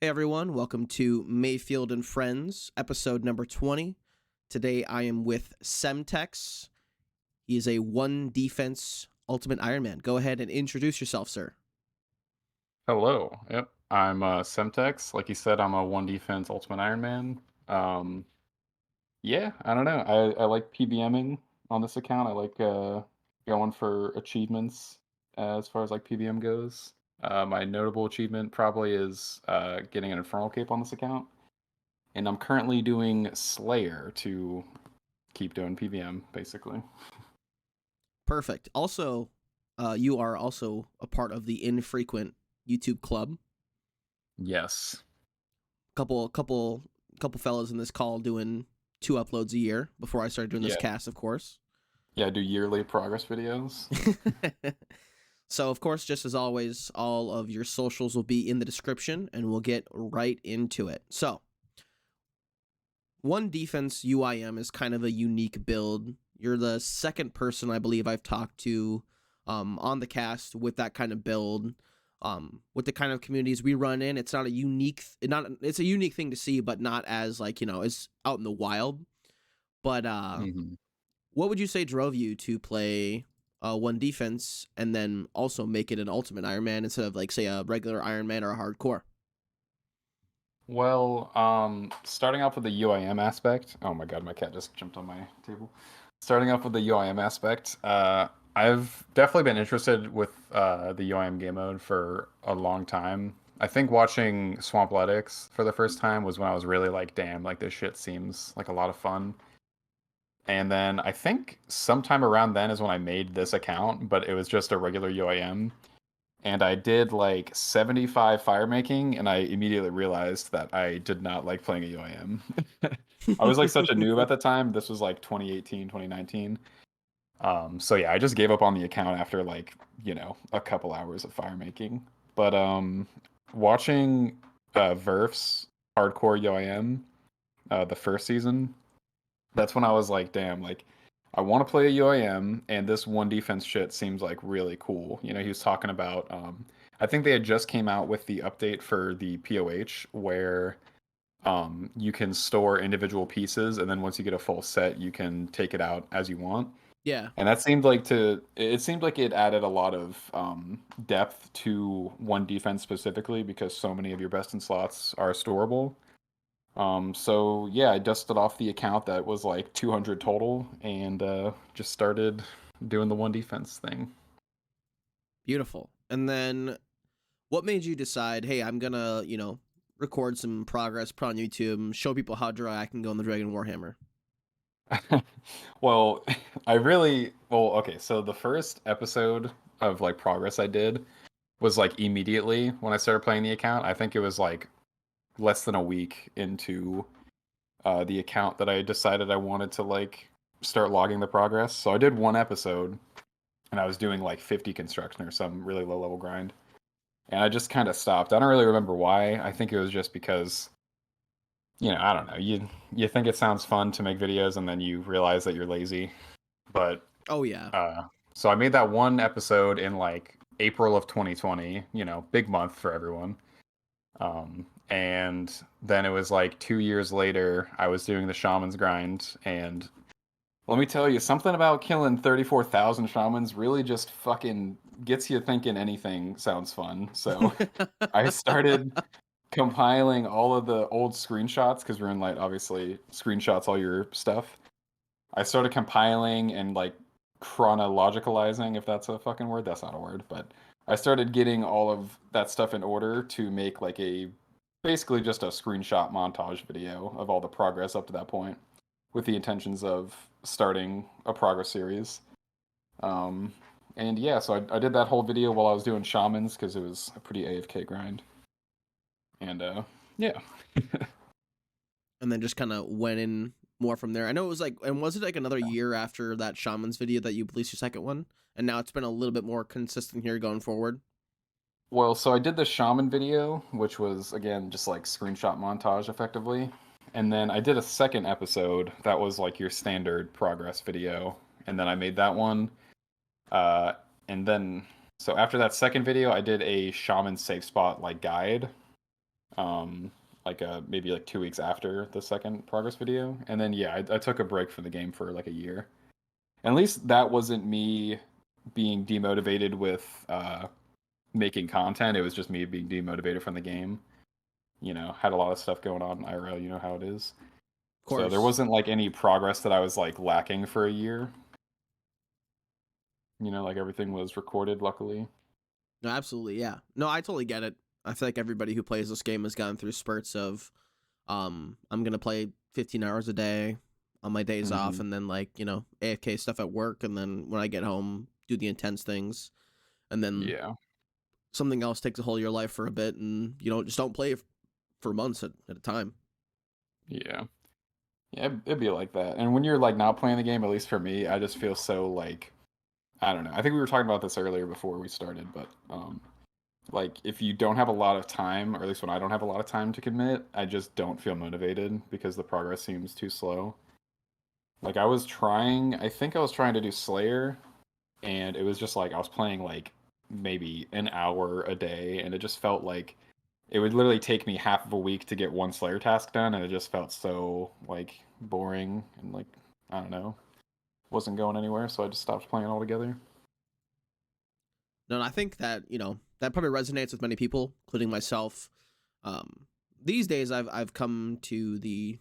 Hey everyone, welcome to Mayfield and Friends, episode number 20. Today I am with Semtecks. He is a one defense ultimate Ironman. Go ahead and introduce yourself, sir. Hello. Yep. I'm Semtecks. Like you said, I'm a one defense ultimate Iron Man. Yeah, I don't know. I like PBMing on this account. I like going for achievements as far as like PBM goes. My notable achievement probably is getting an Infernal Cape on this account. And I'm currently doing Slayer to keep doing PBM, basically. Perfect. Also, you are also a part of the Infrequent YouTube club. Yes. Couple fellows in this call doing 2 uploads a year before I started doing this Yeah. cast, of course. Yeah, I do yearly progress videos. So, of course, just as always, all of your socials will be in the description, and we'll get right into it. So, one Defense UIM is kind of a unique build. You're the second person I believe I've talked to on the cast with that kind of build. With the kind of communities we run in, it's not a unique, it's a unique thing to see, but not as like as out in the wild. But hmm what would you say drove you to play one defense and then also make it an ultimate Iron Man instead of like say a regular Iron Man or a hardcore? Well, starting off with the UIM aspect. Oh my god, my cat just jumped on my table. Starting off with the UIM aspect, I've definitely been interested with the UIM game mode for a long time. I think watching Swampletics for the first time was when I was really like, damn, like this shit seems like a lot of fun. And then I think sometime around then is when I made this account, but it was just a regular UIM and I did like 75 fire making, and I immediately realized that I did not like playing a UIM. I was like such a noob at the time. This was like 2018, 2019. So yeah, I just gave up on the account after like, a couple hours of fire making. But watching Verf's hardcore UIM, the first season, that's when I was like, damn, like I want to play a UIM, and this one defense shit seems like really cool. He was talking about, I think they had just came out with the update for the POH where you can store individual pieces, and then once you get a full set, you can take it out as you want. Yeah. And it seemed like it added a lot of depth to one defense specifically because so many of your best in slots are storable. So yeah, I dusted off the account that was like 200 total and just started doing the one defense thing. Beautiful. And then what made you decide, hey, I'm gonna, record some progress, put on YouTube, show people how dry I can go in the Dragon Warhammer? Well, okay, so the first episode of like progress I did was like immediately when I started playing the account. I think it was like less than a week into the account that I decided I wanted to like start logging the progress. So I did one episode and I was doing like 50 construction or some really low level grind. And I just kind of stopped. I don't really remember why. I think it was just because, I don't know. You think it sounds fun to make videos, and then you realize that you're lazy. But Oh yeah. uh, so I made that one episode in like April of 2020. Big month for everyone. And then it was like 2 years later, I was doing the shaman's grind, and let me tell you, something about killing 34,000 shamans really just fucking gets you thinking anything sounds fun. So I started compiling all of the old screenshots because RuneLight obviously screenshots all your stuff. I started compiling and like chronologicalizing, if that's a fucking word. That's not a word, but I started getting all of that stuff in order to make like a basically just a screenshot montage video of all the progress up to that point with the intentions of starting a progress series. Um, and yeah, so I did that whole video while I was doing shamans because it was a pretty AFK grind. And yeah. And then just kind of went in more from there. I know it was like, and was it like another year after that Shaman's video that you released your second one? And now it's been a little bit more consistent here going forward. Well, so I did the shaman video, which was again just like screenshot montage effectively. And then I did a second episode that was like your standard progress video. And then I made that one. Uh, and then, so after that second video, I did a shaman safe spot like guide. um, maybe like 2 weeks after the second progress video, and then yeah, I took a break from the game for like a year. At least that wasn't me being demotivated with making content. It was just me being demotivated from the game. Had a lot of stuff going on in IRL. You know how it is. Of So there course. wasn't like any progress that I was like lacking for a year. Like everything was recorded, luckily. No, absolutely, yeah. No, I totally get it. I feel like everybody who plays this game has gone through spurts of, I'm gonna play 15 hours a day on my days off, Hmm. and then like AFK stuff at work, and then when I get home, do the intense things, and then Yeah, something else takes a hold of your life for a bit, and just don't play for months at a time. yeah, yeah. It'd be like that. And when you're like not playing the game, at least for me, I just feel so like I don't know. I think we were talking about this earlier before we started, but like if you don't have a lot of time, or at least when I don't have a lot of time to commit, I just don't feel motivated because the progress seems too slow. Like I think I was trying to do Slayer, and it was just like I was playing like maybe an hour a day, and it just felt like it would literally take me half of a week to get one Slayer task done, and it just felt so like boring and like I don't know, wasn't going anywhere, so I just stopped playing altogether. No, and I think that that probably resonates with many people, including myself. Um, these days, I've come to the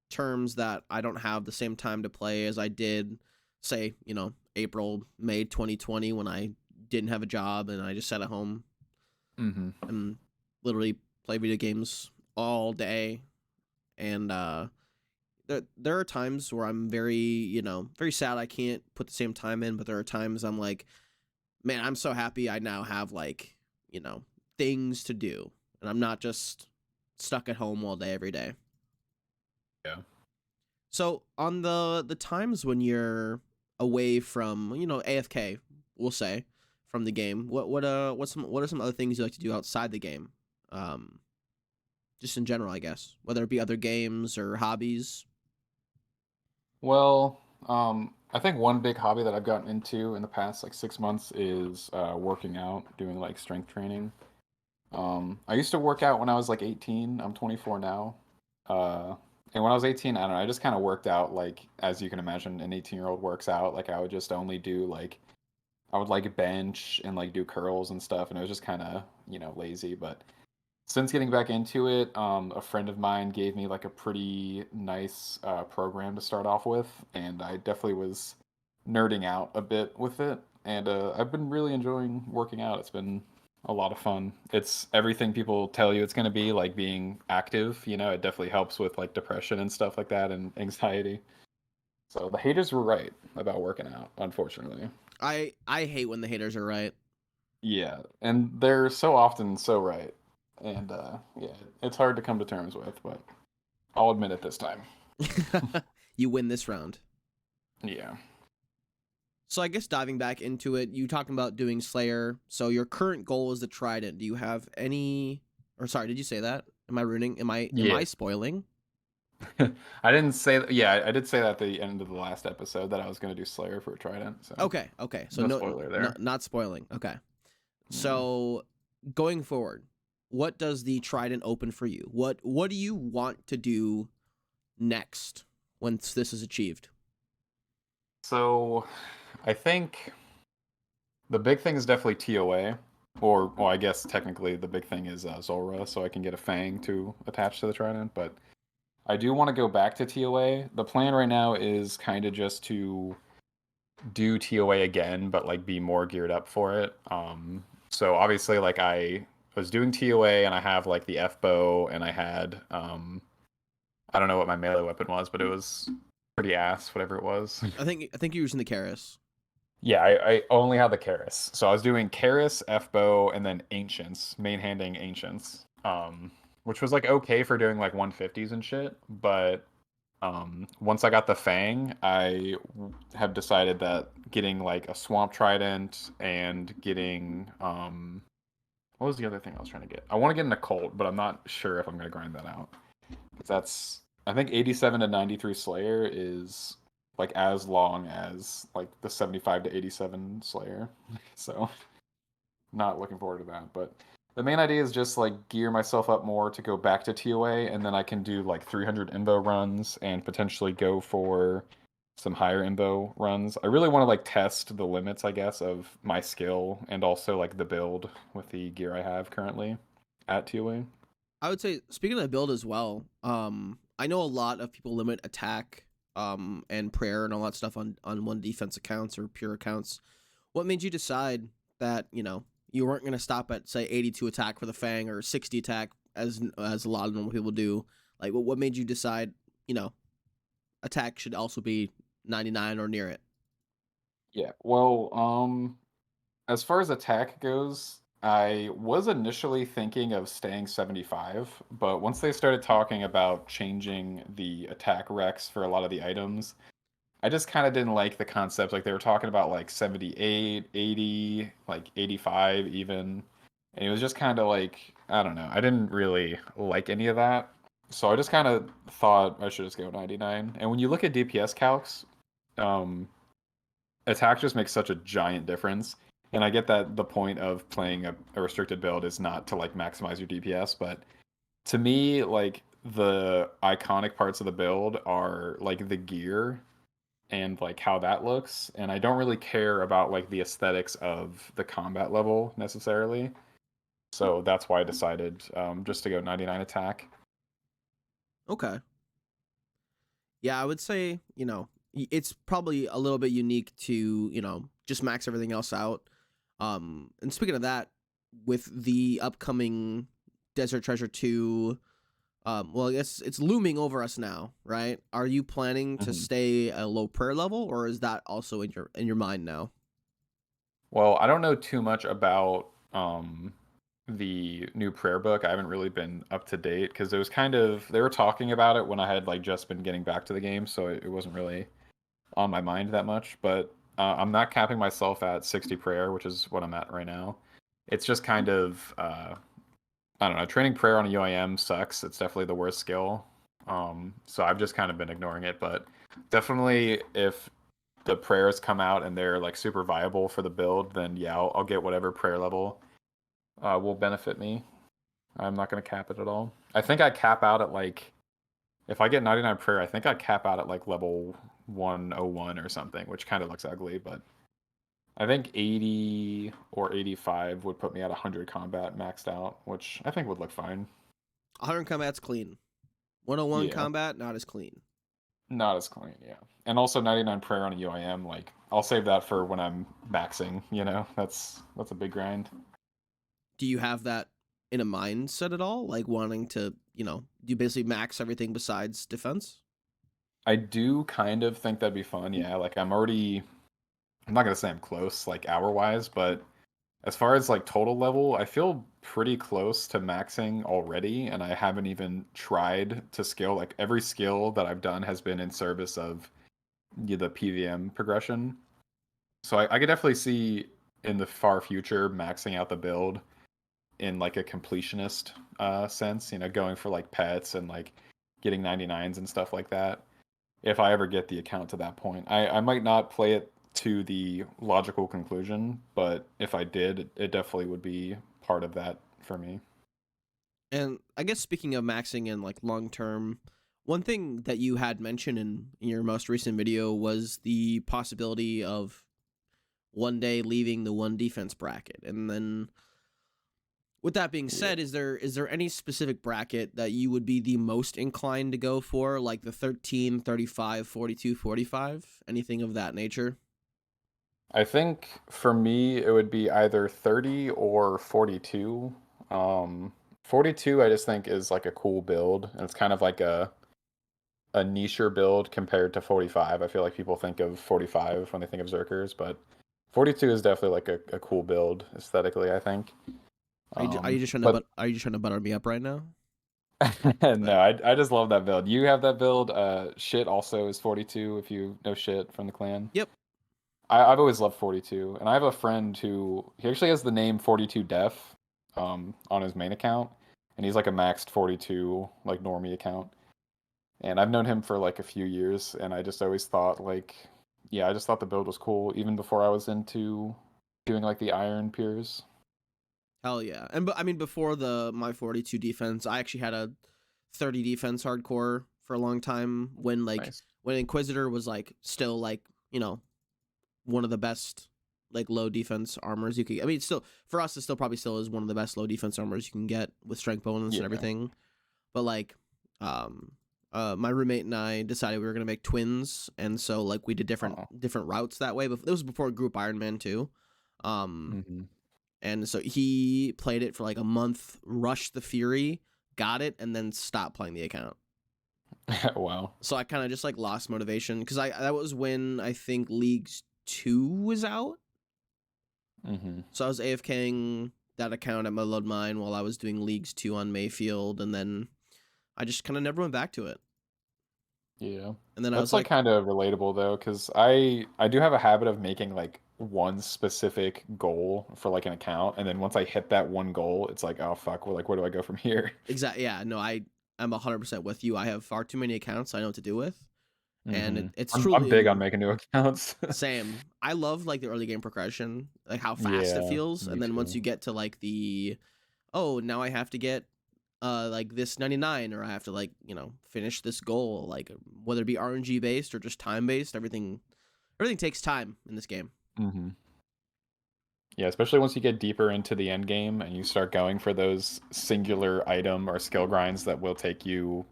terms that I don't have the same time to play as I did, say, April, May 2020, when I didn't have a job and I just sat at home Mm-hmm. and literally play video games all day. And there are times where I'm very, very sad I can't put the same time in, but there are times I'm like, man, I'm so happy I now have like, things to do and I'm not just stuck at home all day every day. Yeah. So on the times when you're away from AFK, we'll say, from the game, what are some other things you like to do outside the game, um, just in general, I guess, whether it be other games or hobbies. Well, I think one big hobby that I've gotten into in the past like 6 months is working out, doing like strength training. I used to work out when I was like 18. I'm 24 now. Uh, and when I was 18, I don't know, I just kind of worked out like as you can imagine an 18-year-old works out. Like I would just only do like I would like bench and like do curls and stuff, and it was just kind of lazy. But since getting back into it, a friend of mine gave me like a pretty nice program to start off with, and I definitely was nerding out a bit with it. And I've been really enjoying working out. It's been a lot of fun. It's everything people tell you it's going to be, like being active. It definitely helps with like depression and stuff like that and anxiety. So the haters were right about working out, unfortunately. I hate when the haters are right. Yeah, and they're so often so right. And yeah, it's hard to come to terms with, but I'll admit it this time. You win this round. Yeah. So I guess diving back into it, you talking about doing Slayer. So your current goal is the Trident. Do you have any? Or sorry, did you say that? Am I ruining? Am I Yeah. spoiling? I didn't say yeah, I did say that at the end of the last episode that I was going to do Slayer for Trident, so Okay, okay. So no no, spoiler there. not spoiling. Okay. Yeah. So going forward, what does the Trident open for you? What do you want to do next once this is achieved? So I think the big thing is definitely TOA, or well, I guess technically the big thing is Zora, so I can get a Fang to attach to the Trident, but I do want to go back to TOA. The plan right now is kind of just to do TOA again, but like be more geared up for it. So obviously, like I was doing TOA and I have like the F bow and I had I don't know what my melee weapon was, but it was pretty ass, whatever it was. I think you're using the Karis. Yeah, I only had the Karis. So I was doing Karis, F bow, and then Ancients, main handing Ancients. Which was like okay for doing like 150s and shit, but once I got the Fang, have decided that getting like a Swamp Trident and getting what was the other thing I was trying to get? I want to get an Occult, but I'm not sure if I'm gonna grind that out. 'Cause that's I think 87 to 93 Slayer is like as long as like the 75 to 87 Slayer. So not looking forward to that, but The main idea is just like gear myself up more to go back to TOA, and then I can do like 300 IMBO runs and potentially go for some higher IMBO runs. I really want to like test the limits, I guess, of my skill and also like the build with the gear I have currently at TOA. I would say, speaking of build as well, I know a lot of people limit attack, and prayer and all that stuff on one defense accounts or pure accounts. What made you decide that you weren't going to stop at say 82 attack for the Fang or 60 attack as a lot of normal people do? Like, what made you decide attack should also be 99 or near it? Yeah, well, as far as attack goes, I was initially thinking of staying 75, but once they started talking about changing the attack recs for a lot of the items, I just kind of didn't like the concept. Like they were talking about like 78, 80, like 85 even. And it was just kind of like, I don't know. I didn't really like any of that. So I just kind of thought I should just go 99. And when you look at DPS calcs, um, attack just makes such a giant difference. And I get that the point of playing a restricted build is not to like maximize your DPS, but to me, like the iconic parts of the build are like the gear and like how that looks, and I don't really care about like the aesthetics of the combat level necessarily. So that's why I decided just to go 99 attack. Okay. Yeah, I would say, it's probably a little bit unique to, just max everything else out. And speaking of that, with the upcoming Desert Treasure 2, well, I guess it's looming over us now, right? Are you planning to Mhm. stay a low prayer level, or is that also in your mind now? Well, I don't know too much about the new prayer book. I haven't really been up to date because it was kind of they were talking about it when I had like just been getting back to the game, so it wasn't really on my mind that much. But I'm not capping myself at 60 prayer, which is what I'm at right now. It's just kind of I don't know. Training prayer on a UIM sucks. It's definitely the worst skill. So I've just kind of been ignoring it. But definitely, if the prayers come out and they're like super viable for the build, then yeah, I'll get whatever prayer level will benefit me. I'm not going to cap it at all. I think I cap out at like if I get 99 prayer, I think I cap out at like level 101 or something, which kind of looks ugly, but I think 80 or 85 would put me at 100 combat maxed out, which I think would look fine. 100 combat's clean. 101 Yeah. combat, not as clean. Not as clean, yeah. And also 99 prayer on a UIM, like I'll save that for when I'm maxing, you know. That's a big grind. Do you have that in a mindset at all? Like wanting to, do you basically max everything besides defense? I do kind of think that'd be fun, yeah. Like I'm not gonna say I'm close, like hour wise, but as far as like total level, I feel pretty close to maxing already, and I haven't even tried to skill. Like every skill that I've done has been in service of the PVM progression. So I could definitely see in the far future maxing out the build in like a completionist sense, you know, going for like pets and like getting 99s and stuff like that. If I ever get the account to that point, I might not play it to the logical conclusion, but if I did, it definitely would be part of that for me. And I guess speaking of maxing and like long term, one thing that you had mentioned in your most recent video was the possibility of one day leaving the one defense bracket. And then with that being Yeah. said, is there any specific bracket that you would be the most inclined to go for, like the 13, 35, 42, 45, anything of that nature? I think for me it would be either 30 or 42. 42 I just think is like a cool build, and it's kind of like a nicher build compared to 45. I feel like people think of 45 when they think of Zerkers, but 42 is definitely like a cool build aesthetically, I think. Are you just trying to But butter me up right now? no, Like, I just love that build. You have that build. Shit also is 42 if you know shit from the clan. yep. I've always loved 42, and I have a friend who he actually has the name 42 Def on his main account, and he's like a maxed 42 like normie account. And I've known him for like a few years, and I just always thought like, yeah, I just thought the build was cool even before I was into doing like the Iron Piers. Hell yeah. And but I mean, before the my 42 defense, I actually had a 30 defense hardcore for a long time when Nice. when Inquisitor was like still like, you know, one of the best like low defense armors you could. I mean, still for us, it still probably still is one of the best low defense armors you can get with strength bonus and Yeah. everything. But like, um, my roommate and I decided we were gonna make twins, and so like we did Oh. different routes that way. But it was before Group Iron Man too. Um, Hmm. and so he played it for like a month, rushed the Fury, got it, and then stopped playing the account. Wow. So I kind of just like lost motivation because I that was when I think Leagues 2 was out. Hmm. So I was AFKing that account at my load mine while I was doing Leagues 2 on Mayfield, and then I just kind of never went back to it. Yeah. And then I That's was like like, kind of relatable though, because I do have a habit of making like one specific goal for like an account, and then once I hit that one goal, it's like, oh fuck, well, like where do I go from here? exactly, yeah, no, I'm 100% with you. I have far too many accounts I know what to do with, and Hmm. it's I'm truly big on making new accounts. same. I love like the early game progression, like how fast it Yeah, feels, me and then once too. you get to like the oh, now I have to get like this 99, or I have to like, you know, finish this goal, like whether it be RNG based or just time based, everything takes time in this game. Hmm. Yeah, especially once you get deeper into the end game and you start going for those singular item or skill grinds that will take you,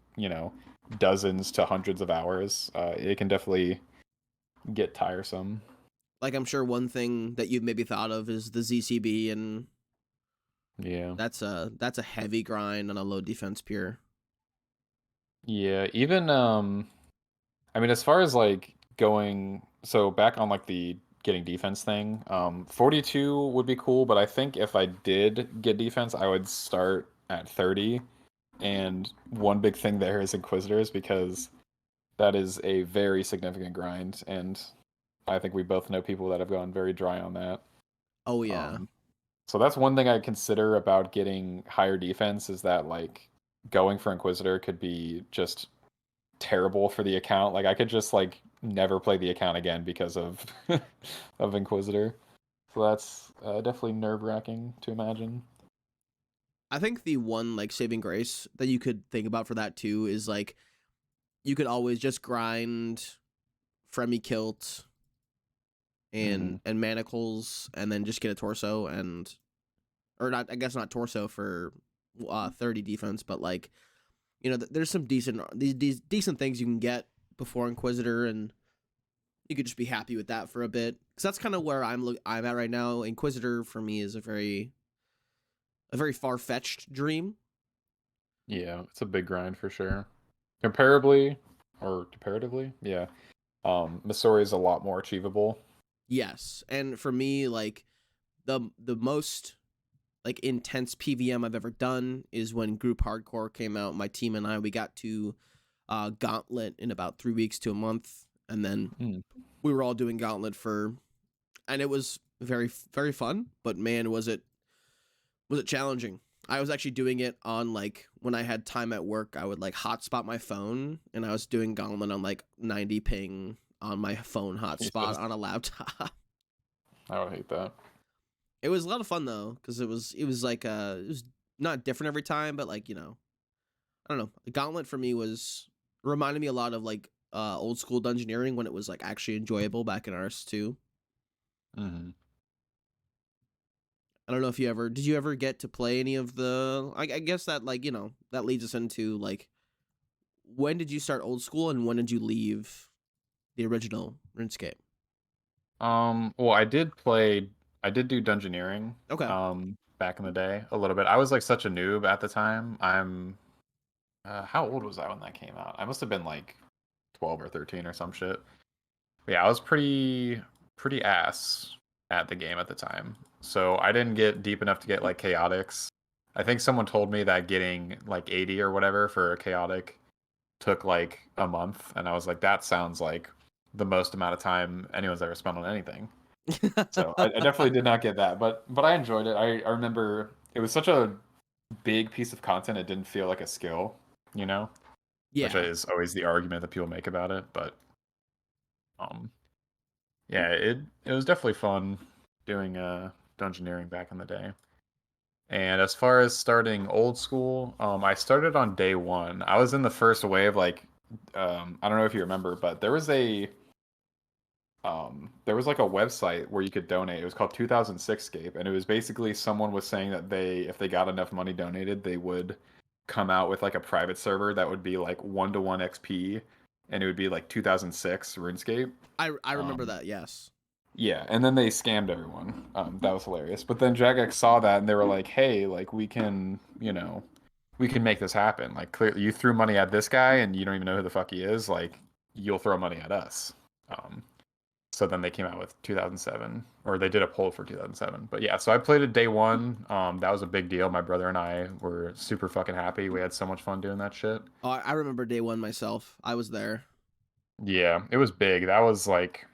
dozens to hundreds of hours. It can definitely get tiresome. Like I'm sure one thing that you've maybe thought of is the ZCB, and Yeah. that's a heavy grind on a low defense pure. Yeah, even I mean as far as like going so back on like the getting defense thing, 42 would be cool, but I think if I did get defense, I would start at 30. And one big thing there is Inquisitors because that is a very significant grind, and I think we both know people that have gone very dry on that. Oh yeah. Um, so that's one thing I consider about getting higher defense is that like going for Inquisitor could be just terrible for the account. Like I could just like never play the account again because of of Inquisitor. So that's definitely nerve-wracking to imagine. I think the one like saving grace that you could think about for that too is like you could always just grind Fremi Kilt Hmm. and Manacles and then just get a torso, and or not, I guess not torso for 30 defense, but like, you know, there's some these decent things you can get before Inquisitor, and you could just be happy with that for a bit, because that's kind of where I'm at right now. Inquisitor for me is a very far-fetched dream. Yeah, it's a big grind for sure. Comparably or comparatively, yeah. Missouri is a lot more achievable. Yes, and for me, like the most like intense PVM I've ever done is when Group Hardcore came out. My team and I, we got to Gauntlet in about 3 weeks to a month, and then Mm. we were all doing Gauntlet and it was very fun. But man, was it challenging. I was actually doing it on like when I had time at work. I would like hotspot my phone, and I was doing Gauntlet on like 90 ping on my phone hotspot Jesus, on a laptop. I would hate that. It was a lot of fun though, because it was like it was not different every time, but like, you know, I don't know. Gauntlet for me was reminded me a lot of like old school dungeoneering when it was like actually enjoyable back in RS2. Hmm. I don't know if did you ever get to play any of the I guess that like, you know, that leads us into like, when did you start old school and when did you leave the original RuneScape? Well, I did do dungeoneering, Okay. back in the day a little bit. I was like such a noob at the time. How old was I when that came out? I must have been like 12 or 13 or some shit. But yeah, I was pretty ass at the game at the time. So I didn't get deep enough to get like chaotics. I think someone told me that getting like 80 or whatever for a chaotic took like a month, and I was like, that sounds like the most amount of time anyone's ever spent on anything. So I definitely did not get that, but I enjoyed it. I remember it was such a big piece of content. It didn't feel like a skill, you know, which Yeah. is always the argument that people make about it. But um, yeah, it was definitely fun doing dungeoneering back in the day. And as far as starting old school, I started on day one. I was in the first wave, like, I don't know if you remember, but there was like a website where you could donate. It was called 2006 Scape, and it was basically someone was saying that if they got enough money donated, they would come out with like a private server that would be like 1-to-1 XP, and it would be like 2006 RuneScape. I remember Um, that. Yes. yeah, and then they scammed everyone. That was hilarious. But then Jagex saw that and they were like, "Hey, like we can, we can make this happen. Like clearly you threw money at this guy and you don't even know who the fuck he is. Like you'll throw money at us." So then they came out with 2007, or they did a poll for 2007. But yeah, so I played it day one. That was a big deal. My brother and I were super fucking happy. We had so much fun doing that shit. Oh, I remember day one myself. I was there. Yeah, it was big. That was like,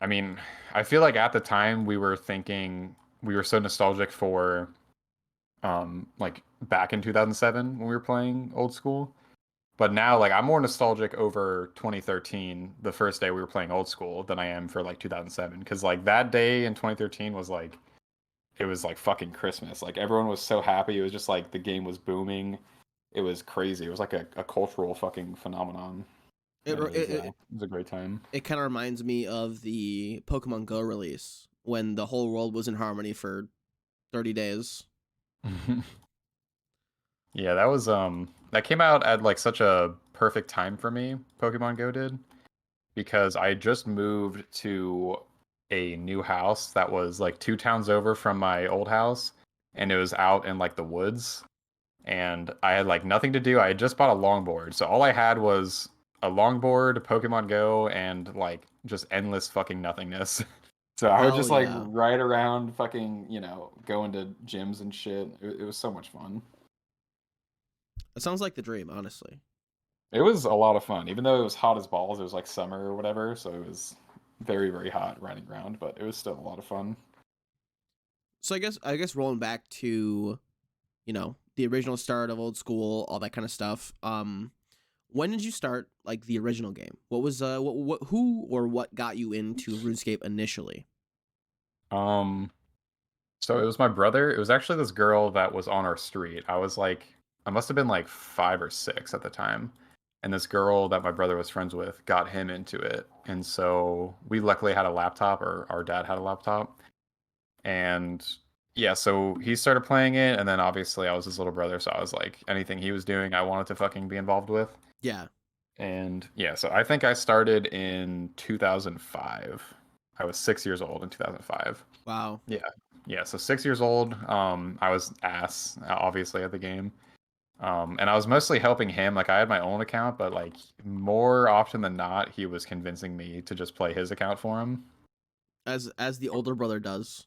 I mean, I feel like at the time we were so nostalgic for like back in 2007 when we were playing old school. But now like I'm more nostalgic over 2013, the first day we were playing old school, than I am for like 2007, cuz like that day in 2013 was like it was like fucking Christmas. Like everyone was so happy. It was just like the game was booming. It was crazy. It was like a cultural fucking phenomenon. It And it it, it was a great time. it kind of reminds me of the Pokemon Go release when the whole world was in harmony for 30 days. Yeah, that came out at like such a perfect time for me, Pokemon Go did, because I just moved to a new house that was like two towns over from my old house, and it was out in like the woods, and I had like nothing to do. I had just bought a longboard. So all I had was a longboard, Pokemon Go, and like just endless fucking nothingness. So I would Hell just like yeah. ride around fucking, going to gyms and shit. It was so much fun. It sounds like the dream, honestly. It was a lot of fun, even though it was hot as balls. It was like summer or whatever, so it was very, very hot running around, but it was still a lot of fun. So I guess rolling back to, the original start of old school, all that kind of stuff. When did you start like the original game? What was who or what got you into RuneScape initially? Um, so it was my brother. It was actually this girl that was on our street. I must have been like 5 or 6 at the time. And this girl that my brother was friends with got him into it. And so we luckily had a laptop, or our dad had a laptop. And yeah, so he started playing it. And then obviously I was his little brother. So I was like, anything he was doing, I wanted to fucking be involved with. Yeah. And yeah, so I think I started in 2005. I was 6 years old in 2005. Wow. Yeah. Yeah. So 6 years old. I was ass, obviously, at the game. And I was mostly helping him. Like I had my own account, but like more often than not, he was convincing me to just play his account for him. As the older brother does.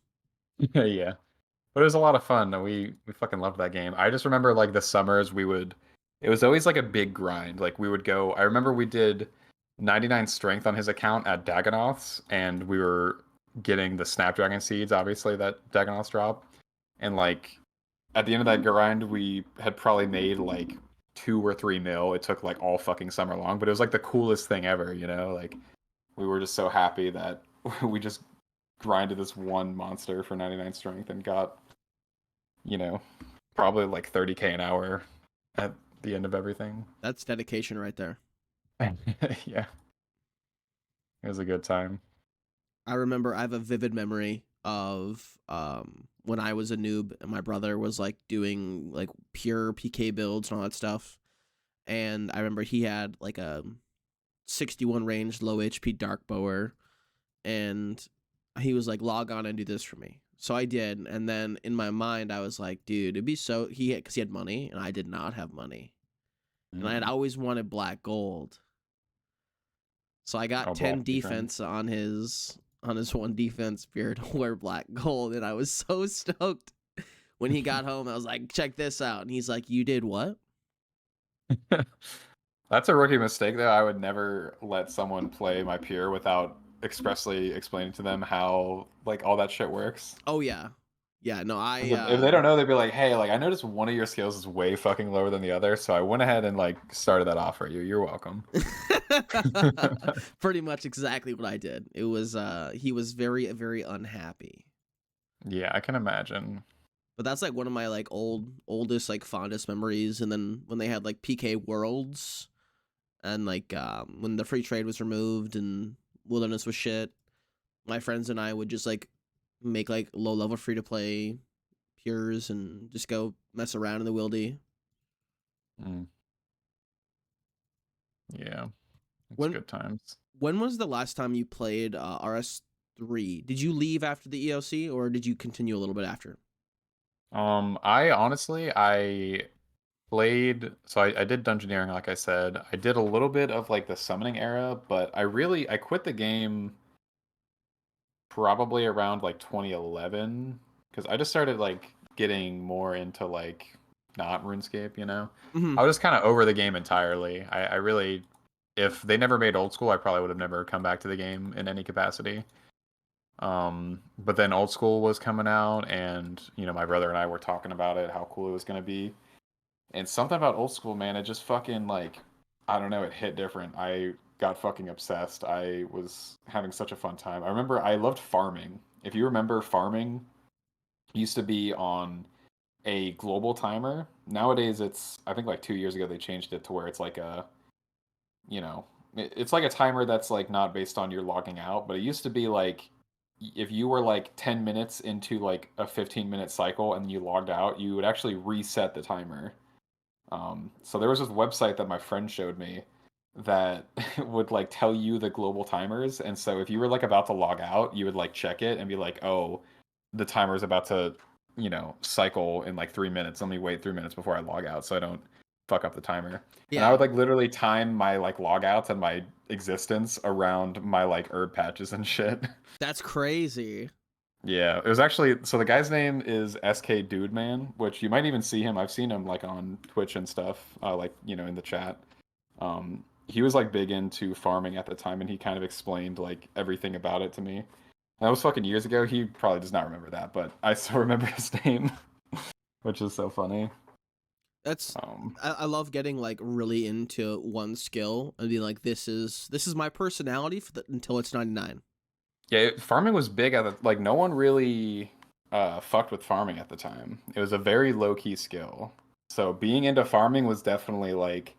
Yeah. But it was a lot of fun. We fucking loved that game. I just remember like the summers it was always like a big grind. Like we would go, I remember we did 99 strength on his account at Dagonoth's, and we were getting the Snapdragon seeds, obviously, that Dagonoth's drop. And like at the end of that grind, we had probably made like 2 or 3 mil. It took like all fucking summer long, but it was like the coolest thing ever, you know? Like we were just so happy that we just grinded this one monster for 99 strength and got, you know, probably like 30K an hour at the end of everything. That's dedication right there. Yeah, it was a good time. I remember I have a vivid memory of when I was a noob and my brother was like doing like pure PK builds and all that stuff. And I remember he had like a 61 range low HP dark bower, and he was like, log on and do this for me. So I did, and then in my mind I was like, dude, it'd be so because he had money and I did not have money. And I had Mm. always wanted black gold. So I got Oh, 10 Velocity Trend. defense on his one defense spear to wear black gold, and I was so stoked. When he got home, I was like, check this out. And he's like, you did what? That's a rookie mistake, though. I would never let someone play my peer without expressly explaining to them how like all that shit works. Oh yeah. Yeah, no, 'Cause if they don't know, they'd be like, "Hey, like I noticed one of your skills is way fucking lower than the other, so I went ahead and like started that off for you. You're welcome." pretty much exactly what I did. It was he was very, very unhappy. Yeah, I can imagine. But that's like one of my like oldest like fondest memories. And then when they had like PK Worlds and like when the free trade was removed and Wilderness was shit, my friends and I would just like make like low level free to play pures and just go mess around in the wildy. Mm. Yeah, it's When good times. when was the last time you played RS3? Did you leave after the EOC or did you continue a little bit after? I honestly, I played, so I did dungeoneering, like I said. I did a little bit of like the summoning era, but I quit the game probably around like 2011 because I just started like getting more into like not RuneScape, you know. Mm-hmm. I was just kind of over the game entirely. I really, if they never made old school, I probably would have never come back to the game in any capacity. But then old school was coming out, and you know my brother and I were talking about it, how cool it was gonna be. And something about old school, man, it just fucking like I don't know, it hit different. I got fucking obsessed. I was having such a fun time. I remember I loved farming. If you remember farming used to be on a global timer. Nowadays it's I think like 2 years ago they changed it to where it's like a, you know, it's like a timer that's like not based on your logging out, but it used to be like if you were like 10 minutes into like a 15-minute cycle and you logged out, you would actually reset the timer. So there was this website that my friend showed me that would like tell you the global timers, and so if you were like about to log out, you would like check it and be like, "Oh, the timer's about to, you know, cycle in like 3 minutes. Let me wait 3 minutes before I log out so I don't fuck up the timer." And I Yeah, would like literally time my like logouts and my existence around my like herb patches and shit. that's crazy. Yeah, it was actually so the guy's name is SK Dude Man, which you might even see him. I've seen him like on Twitch and stuff, like you know in the chat. He was like big into farming at the time, and he kind of explained like everything about it to me. And that was fucking years ago. He probably does not remember that, but I still remember his name, which is so funny. That's Um, I love getting like really into one skill and being like, this is my personality for until it's 99. yeah, farming was big at the like no one really fucked with farming at the time. It was a very low key skill. So being into farming was definitely like,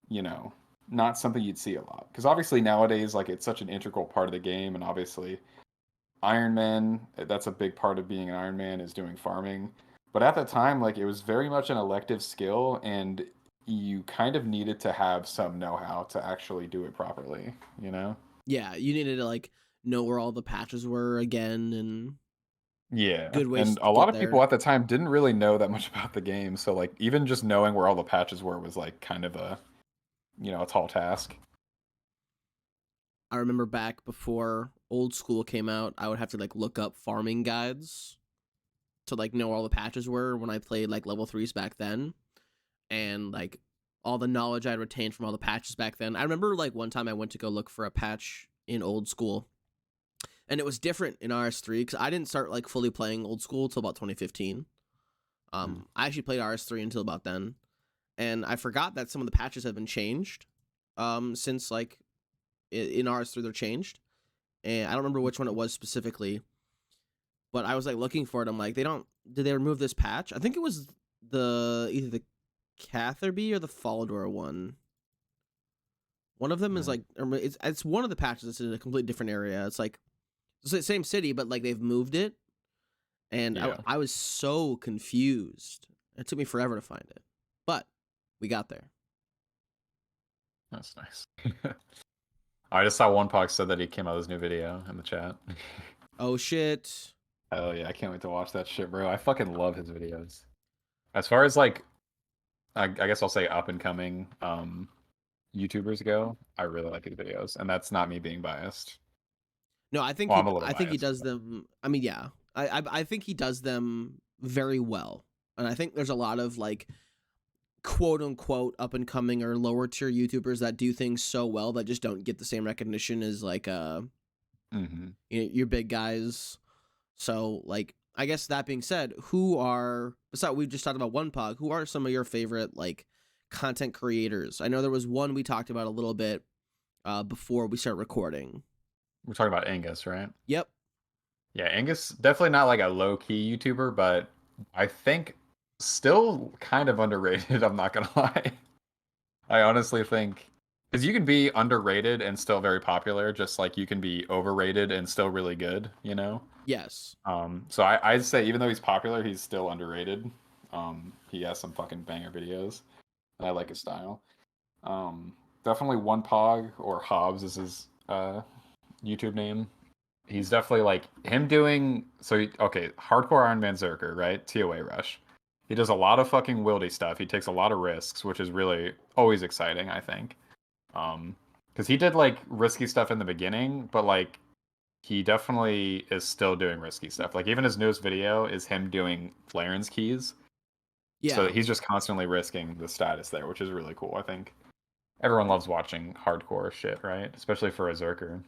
you know, not something you'd see a lot. Because obviously nowadays, like it's such an integral part of the game, and obviously Iron Man, that's a big part of being an Iron Man is doing farming. But at the time, like it was very much an elective skill, and you kind of needed to have some know-how to actually do it properly, you know? Yeah, you needed to like know where all the patches were again and Yeah, good ways and a to lot get of people there. at the time didn't really know that much about the game, so like even just knowing where all the patches were was like kind of a, you know, a tall task. I remember back before old school came out, I would have to like look up farming guides to like know where all the patches were when I played like level 3s back then, and like all the knowledge I'd retained from all the patches back then. I remember like one time I went to go look for a patch in old school, and it was different in RS3 because I didn't start like fully playing old school until about 2015. Mm. I actually played RS3 until about then, and I forgot that some of the patches have been changed. Since like in RS3 they're changed, and I don't remember which one it was specifically, but I was like looking for it. I'm like, they don't. Did they remove this patch? I think it was the either the Catherby or the Faldor one. One of them is Mm. like it's one of the patches that's in a completely different area. It's like it's the same city, but like they've moved it, and I, Yeah, I was so confused. It took me forever to find it, but we got there. that's nice. I just saw one Pog said that he came out with his new video in the chat. Oh shit! Hell yeah, I can't wait to watch that shit, bro. I fucking love his videos. As far as like, I guess I'll say up and coming YouTubers go, I really like his videos, and that's not me being biased. No, I think Well, he I'm a little I think he biased. does them. I mean, yeah, I think he does them very well, and I think there's a lot of like quote unquote up and coming or lower tier YouTubers that do things so well that just don't get the same recognition as like Hmm. your big guys. So like I guess that being said, who are besides we've just talked about one pog, who are some of your favorite like content creators? I know there was one we talked about a little bit before we start recording. We're talking about Angus, right? Yep. Yeah, Angus definitely not like a low key YouTuber, but I think still kind of underrated. I'm not gonna lie. I honestly think because you can be underrated and still very popular, just like you can be overrated and still really good. You know. Yes. So I'd say even though he's popular, he's still underrated. He has some fucking banger videos, and I like his style. Um, Definitely One Pog or Hobbs is his YouTube name. He's definitely like him doing okay, hardcore Iron Man Zerker, right? TOA Rush. He does a lot of fucking wildy stuff. He takes a lot of risks, which is really always exciting, I think. Because he did like risky stuff in the beginning, but like he definitely is still doing risky stuff. Like even his newest video is him doing Flaren's keys. So Yeah. he's just constantly risking the status there, which is really cool. I think everyone loves watching hardcore shit, right? Especially for a Zerker.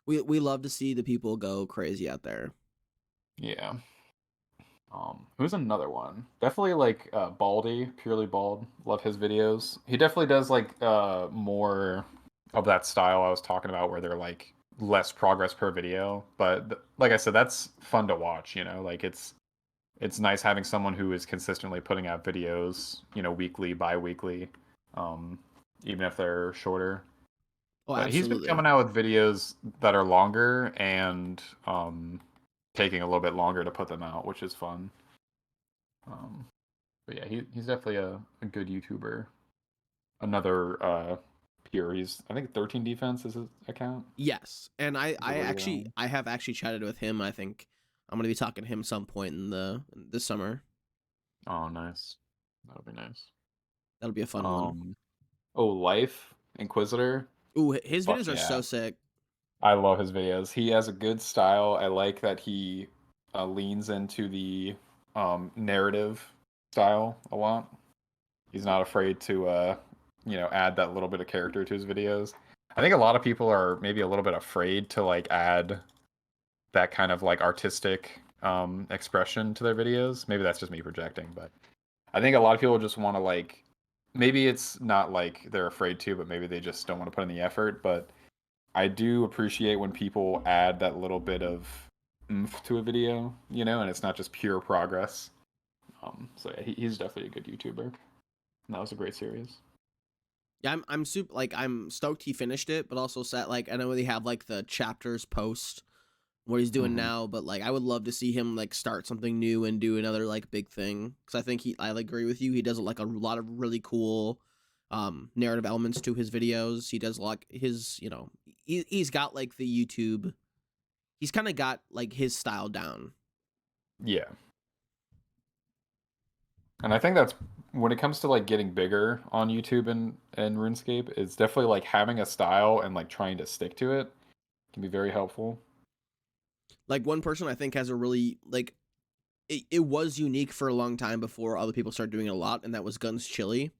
We love to see the people go crazy out there. Yeah. Who's another one? Definitely like Baldy, purely bald. Love his videos. He definitely does like more of that style I was talking about, where they're like less progress per video. But like I said, that's fun to watch. You know, like it's nice having someone who is consistently putting out videos. You know, weekly, bi-weekly, um, even if they're shorter. Oh, But he's been absolutely. coming out with videos that are longer and taking a little bit longer to put them out, which is fun. Um, but yeah, he's definitely a good YouTuber. Another peer. He's I think 13 Defense is his account. Yes, and He's a really good one. I have actually chatted with him. I think I'm gonna be talking to him some point in the this summer. Oh, nice. That'll be nice. That'll be a fun one. Um, oh, Life Inquisitor. Ooh, his Fuck videos are yeah, so sick. I love his videos. He has a good style. I like that he leans into the narrative style a lot. He's not afraid to add that little bit of character to his videos. I think a lot of people are maybe a little bit afraid to like add that kind of like artistic expression to their videos. Maybe that's just me projecting, but I think a lot of people just want to like maybe it's not like they're afraid to, but maybe they just don't want to put in the effort. But I do appreciate when people add that little bit of oomph to a video, and it's not just pure progress. So yeah, he's definitely a good YouTuber. And that was a great series. Yeah, I'm super like I'm stoked he finished it, but also set like I know they have like the chapters post what he's doing Hmm. now, but like I would love to see him like start something new and do another like big thing because I think I like, agree with you. He does like a lot of really cool narrative elements to his videos. He does like his he's got like the YouTube. He's kind of got like his style down. Yeah, and I think that's when it comes to like getting bigger on YouTube and RuneScape, it's definitely like having a style and like trying to stick to it can be very helpful. Like one person I think has a really like it was unique for a long time before other people started doing it a lot, and that was Guns Chili.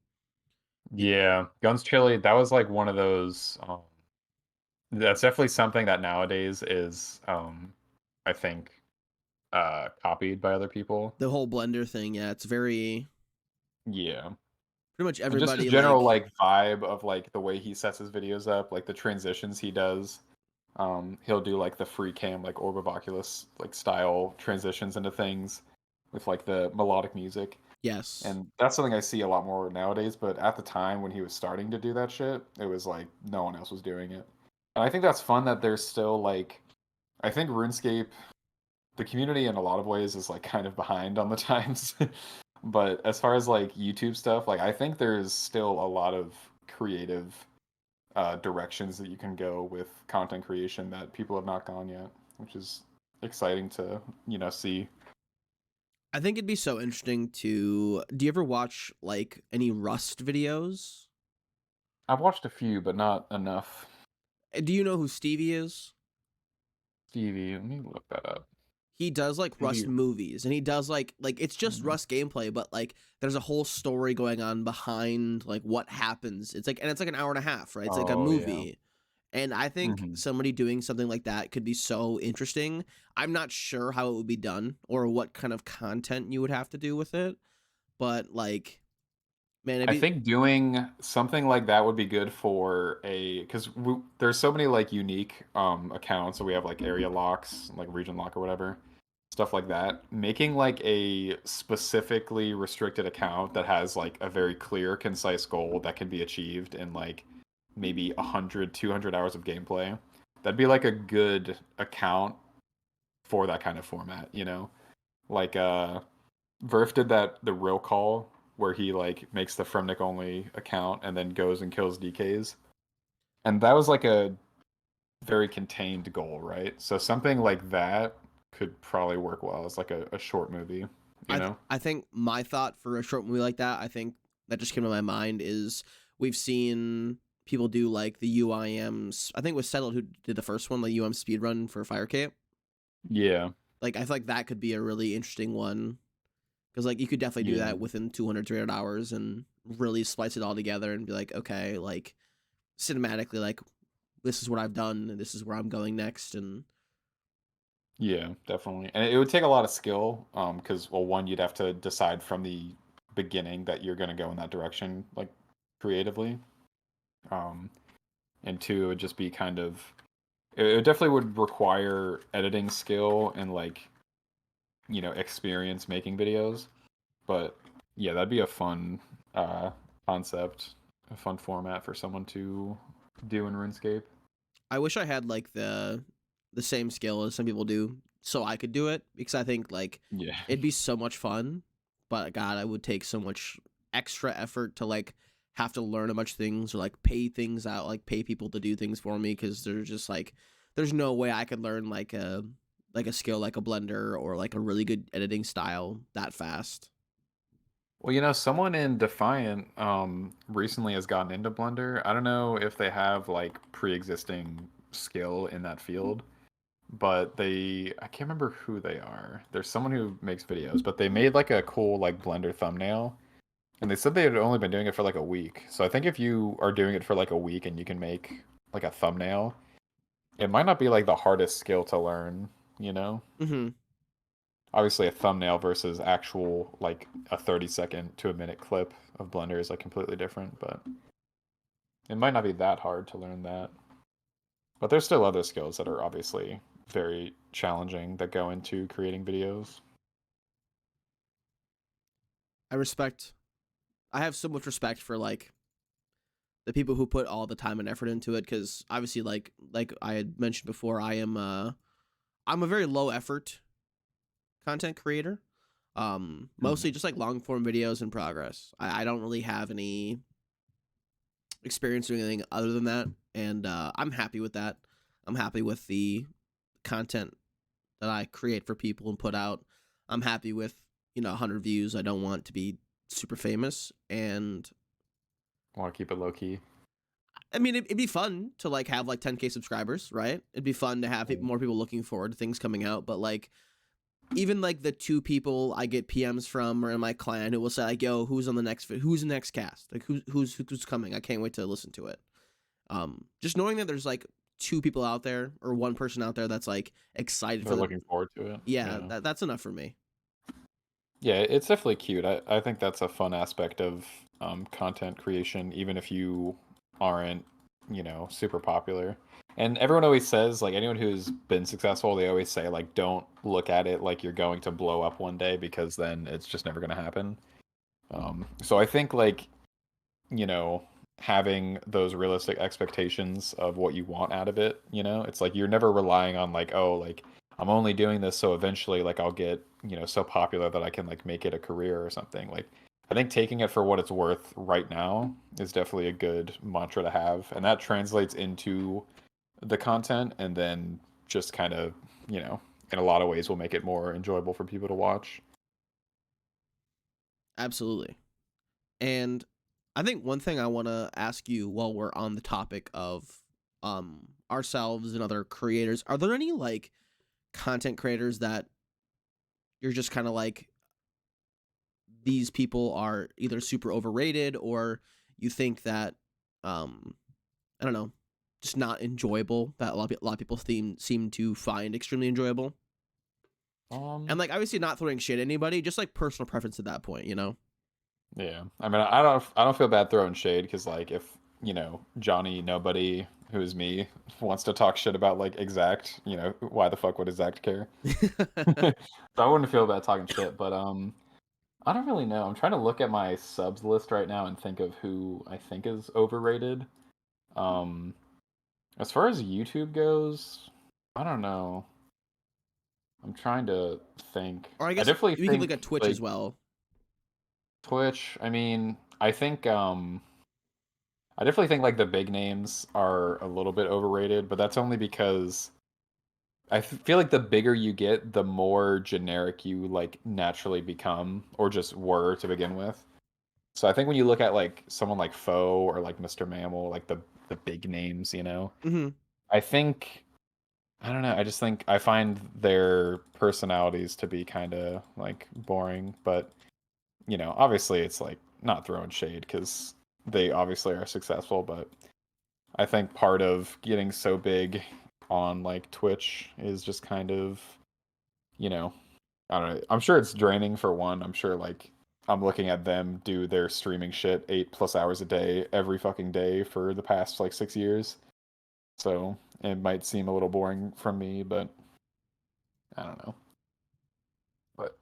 Yeah, Guns Chili, that was like one of those. That's definitely something that nowadays is, I think, copied by other people. The whole blender thing, yeah, it's very Yeah, pretty much and just his everybody general like like vibe of like the way he sets his videos up, like the transitions he does. He'll do like the free cam, like Orb of Oculus, like style transitions into things with like the melodic music. yes. And that's something I see a lot more nowadays. But at the time when he was starting to do that shit, it was like no one else was doing it. And I think that's fun that there's still like, I think RuneScape, the community in a lot of ways is like kind of behind on the times. But as far as like YouTube stuff, like I think there's still a lot of creative directions that you can go with content creation that people have not gone yet, which is exciting to see. I think it'd be so interesting to. Do you ever watch like any Rust videos? I've watched a few, but not enough. Do you know who Stevie is? Stevie, let me look that up. He does like Rust Stevie. movies, and he does like it's just Mm, Rust gameplay, but like there's a whole story going on behind like what happens. It's like an hour and a half, right? It's like a Oh yeah. movie. And I think Hmm. somebody doing something like that could be so interesting. I'm not sure how it would be done or what kind of content you would have to do with it, but like, man, it'd I be think doing something like that would be good for a because there's so many like unique accounts. So we have like area locks, like region lock or whatever. stuff like that, making like a specifically restricted account that has like a very clear, concise goal that can be achieved in like maybe 100, 200 hours of gameplay. That'd be like a good account for that kind of format, you know? Like Verf did that the real call where he like makes the Fremnik only account and then goes and kills DKs. And that was like a very contained goal, right? So something like that could probably work well as like a short movie, you know? I think my thought for a short movie like that, I think that just came to my mind is we've seen people do like the UIMs. I think it was Settled who did the first one, the UM speed run for Fire Camp. Yeah. Like I feel like that could be a really interesting one because like you could definitely do Yeah. that within 200 300 hours and really splice it all together and be like, okay, like cinematically, like this is what I've done and this is where I'm going next. And Yeah, definitely. And it would take a lot of skill, because well, one, you'd have to decide from the beginning that you're gonna go in that direction, like creatively. Um, and two, it would just be kind of it definitely would require editing skill and like, experience making videos. But yeah, that'd be a fun uh concept, a fun format for someone to do in RuneScape. I wish I had like the same skill as some people do so I could do it because I think like Yeah. it'd be so much fun, but God, I would take so much extra effort to like have to learn a bunch of things or like pay things out, like pay people to do things for me because there's just like there's no way I could learn like a skill like a blender or like a really good editing style that fast. Well, someone in Defiant recently has gotten into Blender. I don't know if they have like pre-existing skill in that field, but I can't remember who they are. There's someone who makes videos, but they made like a cool like Blender thumbnail, and they said they had only been doing it for like a week. So I think if you are doing it for like a week and you can make like a thumbnail, it might not be like the hardest skill to learn, you know? Mm-hmm. Obviously a thumbnail versus actual like a 30-second to a minute clip of Blender is like completely different, but it might not be that hard to learn that. But there's still other skills that are obviously very challenging that go into creating videos. I respect. I have so much respect for like the people who put all the time and effort into it because obviously like I had mentioned before I'm a very low effort content creator, Mhm. mostly just like long form videos in progress. I don't really have any experience doing anything other than that, and I'm happy with that. I'm happy with the content that I create for people and put out. I'm happy with 100 views. I don't want to be super famous, and Want to keep it low key. I mean, it'd be fun to like have like 10K subscribers, right? It'd be fun to have more people looking forward to things coming out. But like, even like the two people I get PMs from or in my clan who will say like, "Yo, who's the next cast? Like, who's coming? I can't wait to listen to it." Just knowing that there's like two people out there or one person out there that's like excited for They're the looking forward to it. yeah, Yeah. that's enough for me. Yeah, it's definitely cute. I think that's a fun aspect of content creation, even if you aren't, super popular. And everyone always says, like, anyone who's been successful, they always say, like, don't look at it like you're going to blow up one day because then it's just never going to happen. So I think, like, you know, having those realistic expectations of what you want out of it, it's like you're never relying on like, oh, like I'm only doing this so eventually like I'll get, so popular that I can like make it a career or something. Like I think taking it for what it's worth right now is definitely a good mantra to have, and that translates into the content and then just kind of, in a lot of ways will make it more enjoyable for people to watch. Absolutely. And I think one thing I want to ask you while we're on the topic of ourselves and other creators, are there any like content creators that you're just kind of like these people are either super overrated or you think that um I don't know, just not enjoyable that a lot of people seem to find extremely enjoyable? And Um, like obviously not throwing shit at anybody, just like personal preference at that point, you know? Yeah, I mean, I don't feel bad throwing shade because like Johnny Nobody, who's me, wants to talk shit about like Exact, why the fuck would Exact care? So I wouldn't feel bad talking shit, but I don't really know. I'm trying to look at my subs list right now and think of who I think is overrated. Um, as far as YouTube goes, I don't know. I'm trying to think. Or I I guess definitely we could look think at Twitch as like well. Twitch. I mean, I definitely think like the big names are a little bit overrated, but that's only because feel like the bigger you get, the more generic you like naturally become, or just were to begin with. So I think when you look at like someone like Foe or like Mr. Mammal, like the big names, Hmm. I think I don't know. I just think I find their personalities to be kind of like boring, but obviously it's like not throwing shade because they obviously are successful, but I think part of getting so big on like Twitch is just kind of, you know, I don't know. I'm sure it's draining for one. I'm sure like I'm looking at them do their streaming shit 8+ hours a day every fucking day for the past like 6 years. So it might seem a little boring from me, but I don't know. But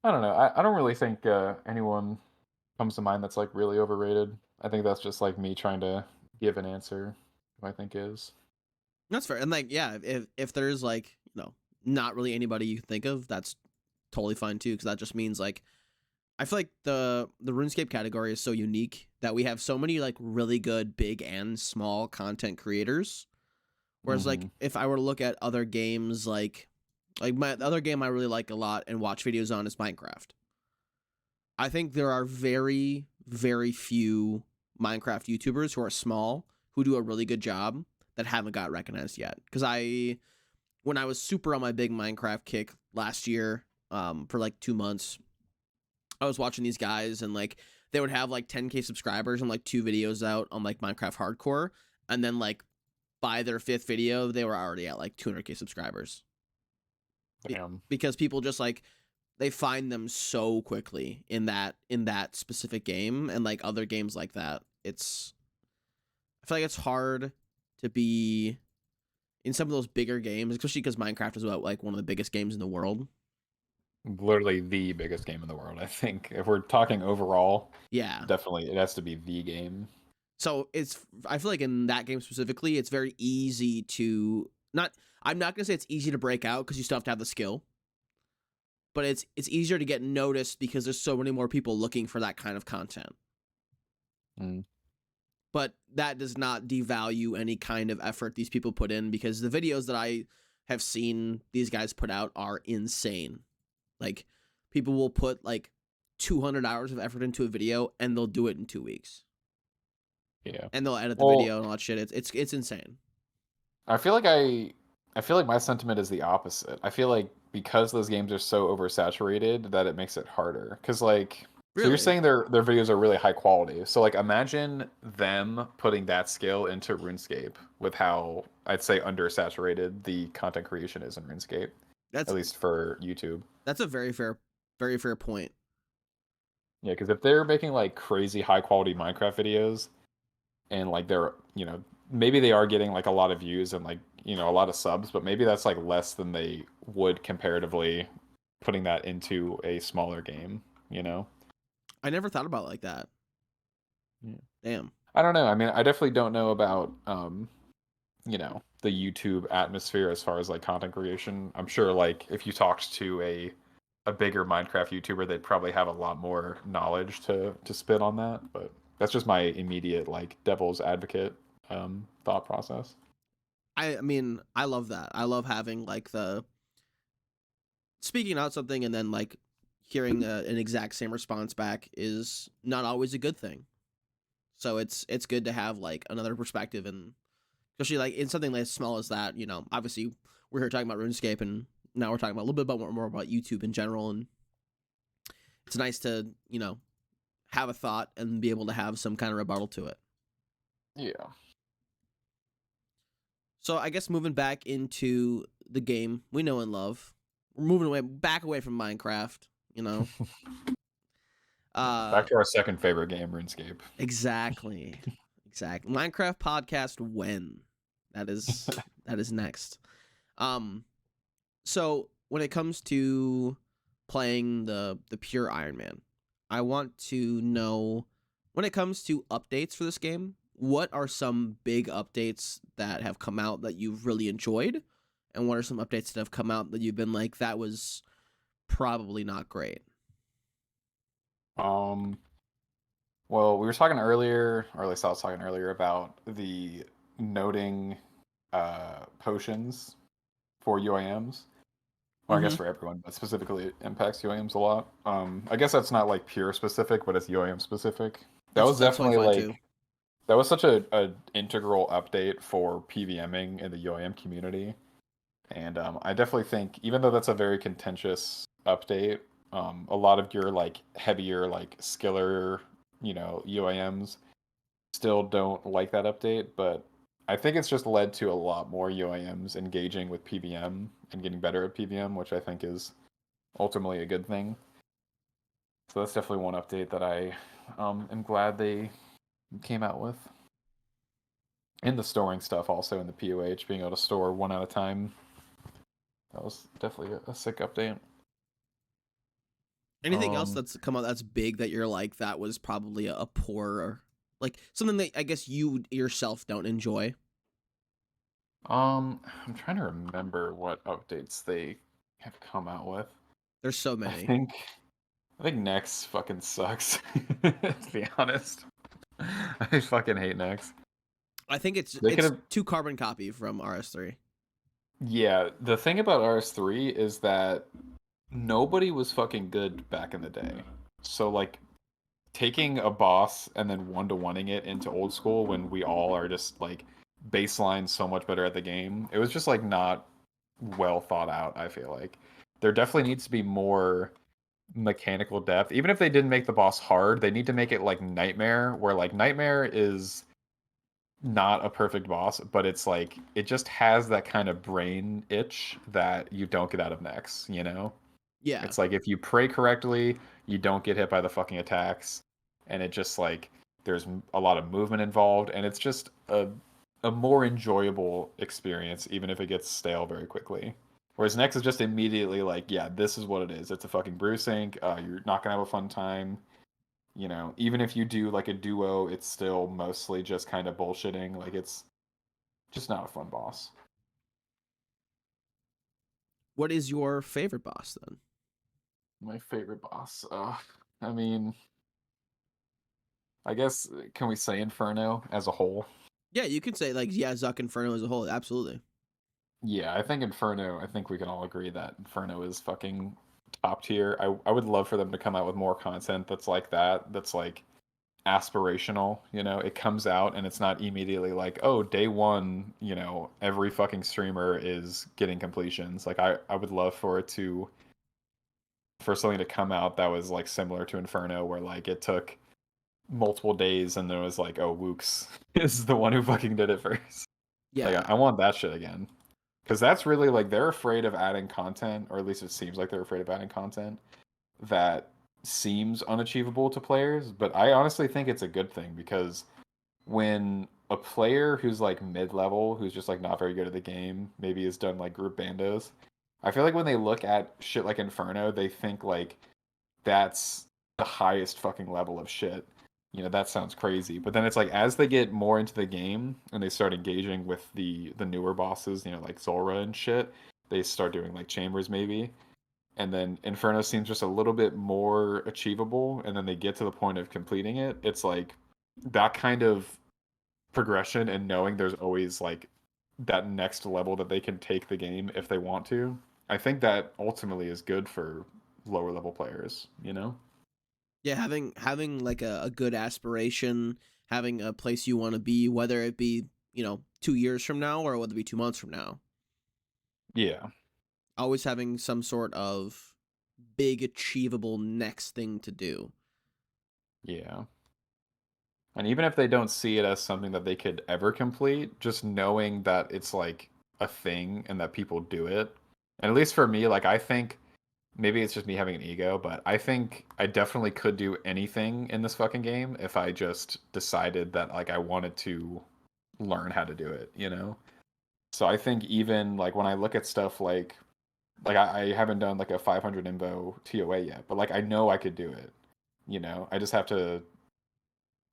I don't know. I don't really think anyone comes to mind that's like really overrated. I think that's just like me trying to give an answer who I think is. That's fair. And like, yeah, if there's like, not really anybody you can think of, that's totally fine too, because that just means like I feel like the RuneScape category is so unique that we have so many like really good big and small content creators. Whereas Mm-hmm. like if I were to look at other games like my the other game I really like a lot and watch videos on is Minecraft. I think there are very, very few Minecraft YouTubers who are small who do a really good job that haven't got recognized yet. Because when I was super on my big Minecraft kick last year, for like 2 months, I was watching these guys and like they would have like 10K subscribers and like 2 videos out on like Minecraft Hardcore, and then like by their fifth video, they were already at like 200K subscribers. Damn. Because people just like they find them so quickly in that specific game, and like other games like that. I feel like it's hard to be in some of those bigger games, especially because Minecraft is about like one of the biggest games in the world. Literally the biggest game in the world, I think. If we're talking overall, Yeah. definitely it has to be the game. So I feel like in that game specifically, it's very easy to not. I'm not gonna say it's easy to break out because you still have to have the skill, but it's easier to get noticed because there's so many more people looking for that kind of content. Mm. But that does not devalue any kind of effort these people put in, because the videos that I have seen these guys put out are insane. Like, people will put like 200 hours of effort into a video and they'll do it in 2 weeks, Yeah. and they'll edit the Well, video and all that shit. It's insane. I feel like I feel like my sentiment is the opposite. I feel like because those games are so oversaturated that it makes it harder. Cause like so you're Really, saying their videos are really high quality. So like imagine them putting that skill into RuneScape with how I'd say undersaturated the content creation is in RuneScape, at that's least for YouTube. that's a very fair point. Yeah, because if they're making like crazy high quality Minecraft videos and like they're maybe they are getting like a lot of views and like a lot of subs, but maybe that's like less than they would comparatively putting that into a smaller game, you know? I never thought about it like that. Yeah. Damn. I don't know. I mean, I definitely don't know about the YouTube atmosphere as far as like content creation. I'm sure like if you talked to a bigger Minecraft YouTuber, they'd probably have a lot more knowledge to spit on that, but that's just my immediate like devil's advocate thought process. I mean, I love that. I love having like the speaking out something and then like hearing an exact same response back is not always a good thing. So it's good to have like another perspective, and especially like in something as small as that. Obviously we're here talking about RuneScape, and now we're talking about a little bit about more about YouTube in general, and it's nice to have a thought and be able to have some kind of rebuttal to it. Yeah. So I guess moving back into the game we know and love, we're moving away back away from Minecraft. You know, Uh, Back to our second favorite game, RuneScape. exactly, exactly. Minecraft podcast when that is next. Um, so when it comes to playing the pure Iron Man, I want to know when it comes to updates for this game, what are some big updates that have come out that you've really enjoyed, and what are some updates that have come out that you've been like that was probably not great? Um, well, we were talking earlier, or at least I was talking earlier about the noting potions for UIMs. Or I guess Mm-hmm. for everyone, but specifically it impacts UIMs a lot. I guess that's not like pure specific, but it's UIM specific. That was That's totally definitely fine too. that was such a integral update for PVMing in the UIM community. And I definitely think, even though that's a very contentious update, a lot of your like heavier, like skiller, UIMs still don't like that update. But I think it's just led to a lot more UIMs engaging with PVM and getting better at PVM, which I think is ultimately a good thing. So that's definitely one update that I am glad they came out with. And the storing stuff also in the POH, being able to store one at a time. That was definitely a sick update. Anything else Um, that's come out that's big that you're like that was probably a poor, like something that I guess you yourself don't enjoy? I'm trying to remember what updates they have come out with. There's so I many. think I think Nex fucking sucks. To be honest, I fucking hate Nex. I think it's They could it's have. too carbon copy from RS3. Yeah, the thing about RS3 is that nobody was fucking good back in the day. So like taking a boss and then one-to-oneing it into old school when we all are just like baseline so much better at the game. It was just like not well thought out, I feel like. There definitely needs to be more mechanical depth. Even if they didn't make the boss hard, they need to make it like Nightmare, where like Nightmare is not a perfect boss, but it's like it just has that kind of brain itch that you don't get out of Nex, you know? Yeah, It's like if you pray correctly, you don't get hit by the fucking attacks, and it just like there's a lot of movement involved, and it's just a more enjoyable experience, even if it gets stale very quickly. Whereas Next is just immediately like, yeah, this is what it is. It's a fucking brew sink. You're not gonna have a fun time. Even if you do like a duo, it's still mostly just kind of bullshitting. Like it's just not a fun boss. what is your favorite boss then? My favorite boss. I mean, I guess can we say Inferno as a whole? Yeah, you could say like yeah, Zuck Inferno as a whole, absolutely. Yeah, I think Inferno. I think we can all agree that Inferno is fucking top tier. I would love for them to come out with more content that's like that. That's like aspirational. It comes out and it's not immediately like, oh, day one. Every fucking streamer is getting completions. Like I would love for something to come out that was like similar to Inferno, where like it took multiple days and there was like, oh, Wooks is the one who fucking did it first. Like Yeah, I want that shit again. Because that's really like they're afraid of adding content, or at least it seems like they're afraid of adding content that seems unachievable to players. But I honestly think it's a good thing because when a player who's like mid level, who's just like not very good at the game, maybe has done like group bandos, I feel like when they look at shit like Inferno, they think like that's the highest fucking level of shit. That sounds crazy. But then it's like as they get more into the game and they start engaging with the newer bosses, like Zora and shit, they start doing like chambers maybe. And then Inferno seems just a little bit more achievable, and then they get to the point of completing it. It's like that kind of progression and knowing there's always like that next level that they can take the game if they want to. I think that ultimately is good for lower level players. yeah, having like a good aspiration, having a place you want to be, whether it be 2 years from now or whether it be 2 months from now, Yeah, always having some sort of big achievable next thing to do. yeah. And even if they don't see it as something that they could ever complete, just knowing that it's like a thing and that people do it. And at least for me, like I think maybe it's just me having an ego, but I think I definitely could do anything in this fucking game if I just decided that like I wanted to learn how to do it, you know? So I think even like when I look at stuff like I haven't done like a 500 invo TOA yet, but like I know I could do it, you know? I just have to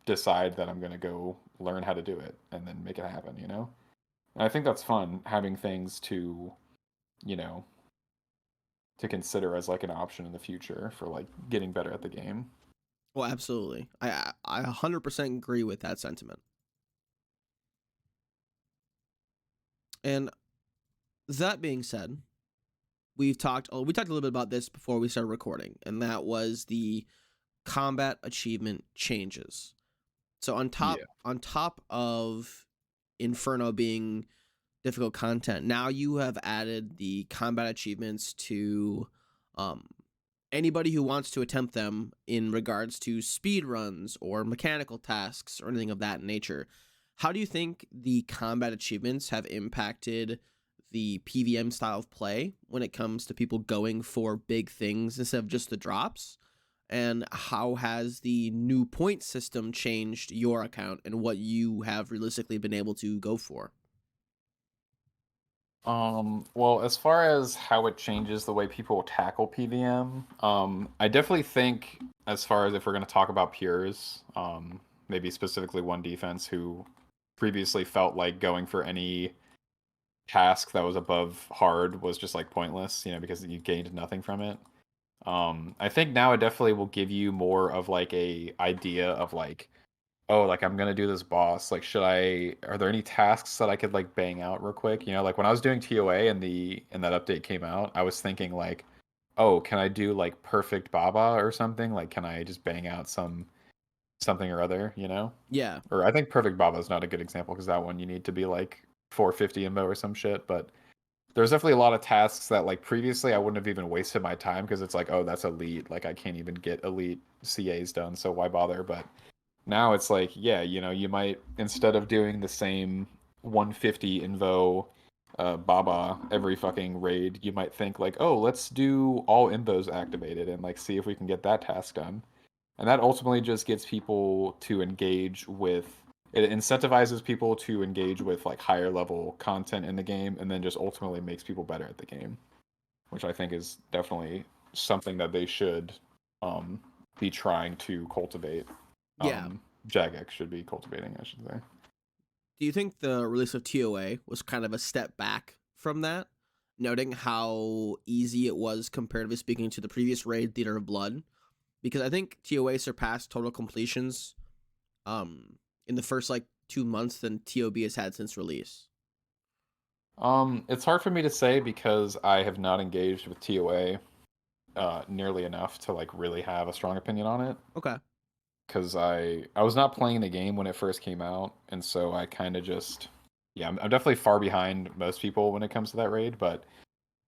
decide that I'm going to go learn how to do it and then make it happen, you know? And I think that's fun having things to, you know, to consider as like an option in the future for like getting better at the game. Well, absolutely. I 100% agree with that sentiment. And that being said, we talked a little bit about this before we started recording, and that was the combat achievement changes. So Yeah. on top of Inferno being difficult content, now you have added the combat achievements to um, anybody who wants to attempt them in regards to speed runs or mechanical tasks or anything of that nature. How do you think the combat achievements have impacted the PVM style of play when it comes to people going for big things instead of just the drops? And how has the new point system changed your account and what you have realistically been able to go for? Well, as far as how it changes the way people tackle PVM, I definitely think as far as if we're going to talk about peers, maybe specifically one defense who previously felt like going for any task that was above hard was just like pointless, you know, because you gained nothing from it. I think now it definitely will give you more of like a idea of like, oh, like I'm gonna do this boss. Like, are there any tasks that I could like bang out real quick? You know, like when I was doing TOA and that update came out, I was thinking like, oh, can I do like perfect Baba or something? Like, can I just bang out something or other, you know? Yeah, Or I think perfect Baba is not a good example because that one you need to be like 450 IMBO or some shit, but there's definitely a lot of tasks that like previously I wouldn't have even wasted my time because it's like, oh, that's elite. Like I can't even get elite CAs done, so why bother? But now it's like, yeah, you know, you might instead of doing the same 150 invo Baba every fucking raid, you might think like, oh, let's do all invos activated and like see if we can get that task done. And that ultimately just gets people to engage with it incentivizes people to engage with like higher level content in the game and then just ultimately makes people better at the game, which I think is definitely something that they should um, be trying to cultivate. yeah. Jagex should be cultivating, I should say. Do you think the release of TOA was kind of a step back from that, noting how easy it was comparatively speaking to the previous raid, Theater of Blood? Because I think TOA surpassed total completions in the first like 2 months than TOB has had since release. It's hard for me to say because I have not engaged with TOA nearly enough to like really have a strong opinion on it. Okay. Because I was not playing the game when it first came out, and so I kind of just yeah, I'm definitely far behind most people when it comes to that raid. But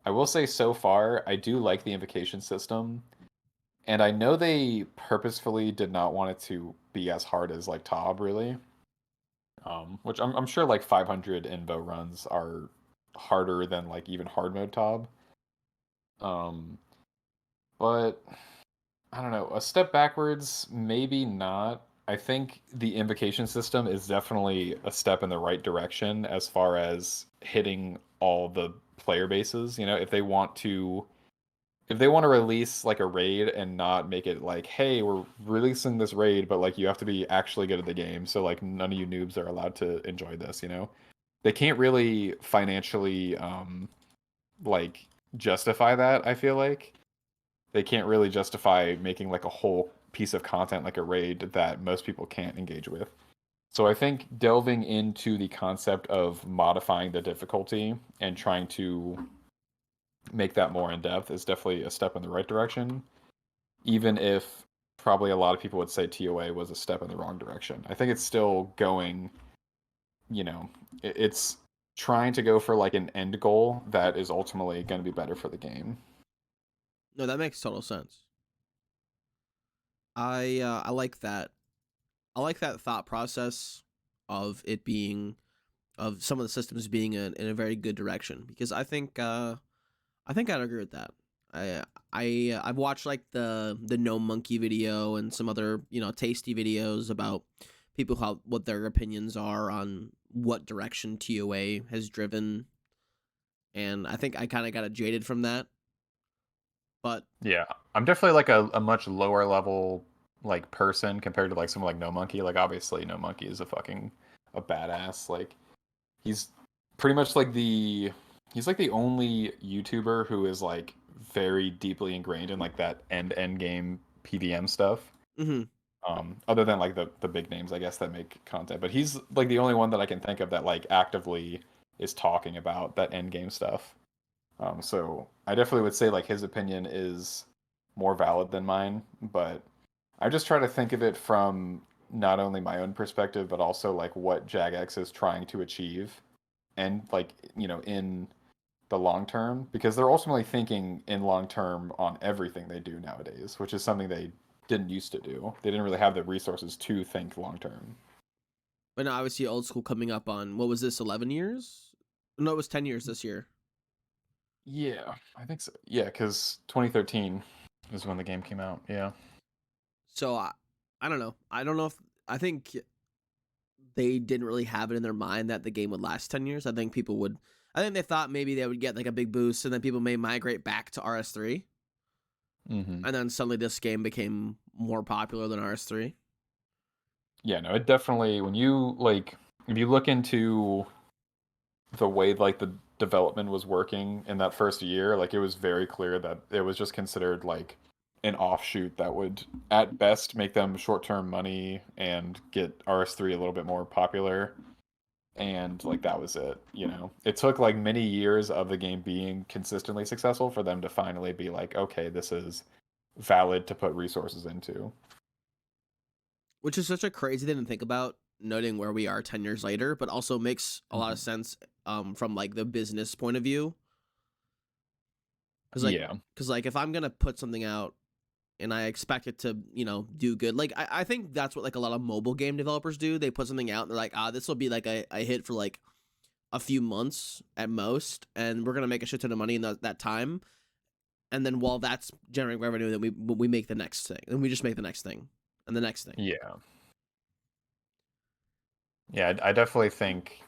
I will say so far, I do like the invocation system, and I know they purposefully did not want it to be as hard as like Tob really, which I'm sure like 500 invo runs are harder than like even hard mode Tob. Um, but I don't know, a step backwards, maybe not. I think the invocation system is definitely a step in the right direction as far as hitting all the player bases. You know, if they want to release like a raid and not make it like, hey, we're releasing this raid, but like you have to be actually good at the game, so like none of you noobs are allowed to enjoy this, you know? They can't really financially like justify that, I feel like they can't really justify making like a whole piece of content like a raid that most people can't engage with. So I think delving into the concept of modifying the difficulty and trying to make that more in depth is definitely a step in the right direction, even if probably a lot of people would say TOA was a step in the wrong direction. I think it's still going, you know, it's trying to go for like an end goal that is ultimately going to be better for the game. No, that makes total sense. I like that. I like that thought process of it being of some of the systems being in a very good direction because I think I'd agree with that. I've watched like the No Monkey video and some other tasty videos about people how what their opinions are on what direction TOA has driven, and I think I kind of got jaded from that. But Yeah, I'm definitely like a much lower level like person compared to like someone like No Monkey. Like obviously No Monkey is a badass. Like he's pretty much like he's like the only YouTuber who is like very deeply ingrained in like that end game PVM stuff. mhm. Other than like the big names, I guess, that make content. But he's like the only one that I can think of that like actively is talking about that end game stuff. So I definitely would say like his opinion is more valid than mine, but I just try to think of it from not only my own perspective, but also like what Jagex is trying to achieve, and like in the long term, because they're ultimately thinking in long term on everything they do nowadays, which is something they didn't used to do. They didn't really have the resources to think long term. But now obviously old school coming up on what was this 11 years? No, it was 10 years this year. Yeah, I think so. Yeah, because 2013 is when the game came out. Yeah. So I don't know. I don't know if I think they didn't really have it in their mind that the game would last 10 years. I think people would. I think they thought maybe they would get like a big boost, and then people may migrate back to RS3, Hmm. and then suddenly this game became more popular than RS3. Yeah, no, it definitely when you like if you look into the way like the development was working in that first year, like it was very clear that it was just considered like an offshoot that would at best make them short-term money and get RS3 a little bit more popular. And like that was it, It took like many years of the game being consistently successful for them to finally be like, okay, this is valid to put resources into. Which is such a crazy thing to think about, noting where we are 10 years later, but also makes a lot of Mhm. sense from like the business point of view. Because like, Yeah. because like if I'm gonna put something out and I expect it to do good, like I think that's what like a lot of mobile game developers do. They put something out and they're like, this will be like a hit for like a few months at most, and we're gonna make a shit ton of money in that time. And then while that's generating revenue, then we make the next thing, and we just make the next thing, and the next thing. Yeah. Yeah, I definitely think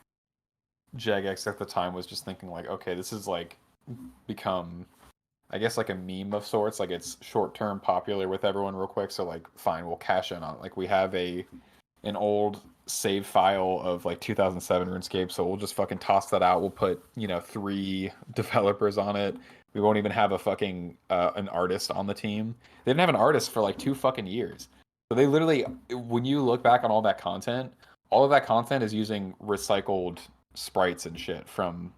Jagex at the time was just thinking like, okay, this is like become, I guess, like a meme of sorts. Like it's short term popular with everyone real quick. So like, fine, we'll cash in on it. Like we have an old save file of like 2007 RuneScape, so we'll just fucking toss that out. We'll put three developers on it. We won't even have a fucking an artist on the team. They didn't have an artist for like 2 fucking years. So they literally, when you look back on all of that content is using recycled sprites and shit from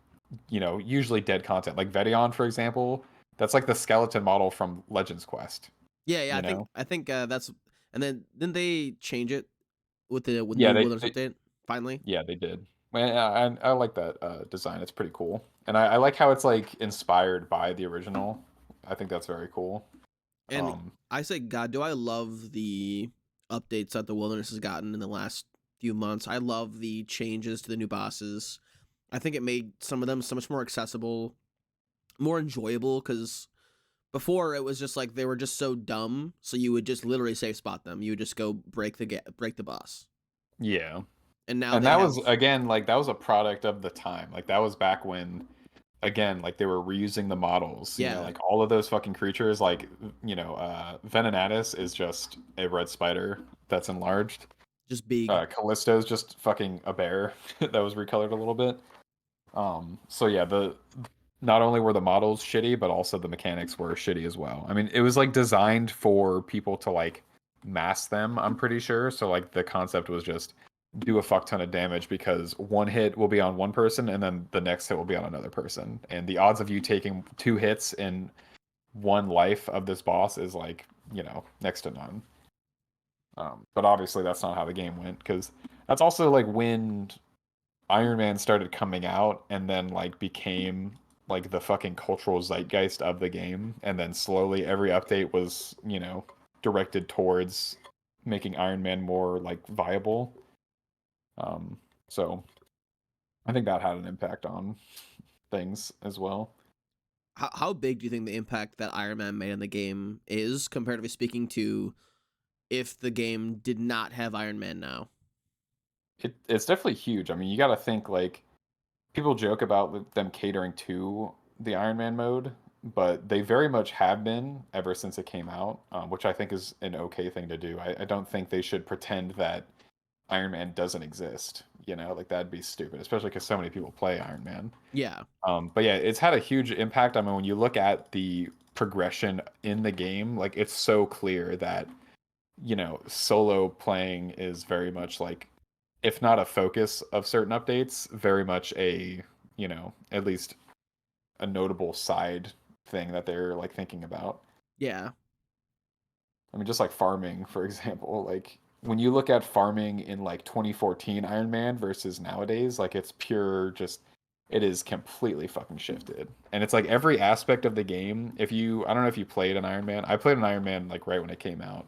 usually dead content. Like Vedion, for example, that's like the skeleton model from Legends Quest. Yeah, yeah. You I think know? I think that's, and then didn't they change it with the Yeah, new Wilderness update finally? yeah, they did. Man, I like that design. It's pretty cool, and I like how it's like inspired by the original. I think that's very cool. And Um, I say, God, do I love the updates that the Wilderness has gotten in the last few months. I love the changes to the new bosses. I think it made some of them so much more accessible, more enjoyable, because before it was just like they were just so dumb, so you would just literally safe spot them. You would just go break the boss. yeah, And now and they that have was again like that was a product of the time. Like that was back when again, like they were reusing the models, yeah, like all of those fucking creatures, like, Venenatis is just a red spider that's enlarged. just big. Callisto's just fucking a bear that was recolored a little bit. So yeah, the not only were the models shitty, but also the mechanics were shitty as well. I mean, it was like designed for people to like mass them, I'm pretty sure. So like the concept was just do a fuck ton of damage because one hit will be on one person and then the next hit will be on another person. And the odds of you taking 2 hits in one life of this boss is like, next to none. But obviously that's not how the game went because that's also like when Iron Man started coming out and then like became like the fucking cultural zeitgeist of the game, and then slowly every update was, directed towards making Iron Man more like viable. So I think that had an impact on things as well. how big do you think the impact that Iron Man made in the game is, comparatively speaking, to if the game did not have Iron Man now? It's definitely huge. I mean, you got to think like people joke about them catering to the Iron Man mode, but they very much have been ever since it came out, which I think is an okay thing to do. I don't think they should pretend that Iron Man doesn't exist. You know, like that'd be stupid, especially because so many people play Iron Man. Yeah. But yeah, it's had a huge impact. I mean, when you look at the progression in the game, like it's so clear that, solo playing is very much like, if not a focus of certain updates, very much a, at least a notable side thing that they're like thinking about. Yeah. I mean, just like farming, for example, like when you look at farming in like 2014 Iron Man versus nowadays, like it's pure just it is completely fucking shifted. And it's like every aspect of the game, I don't know if you played an Iron Man. I played an Iron Man like right when it came out.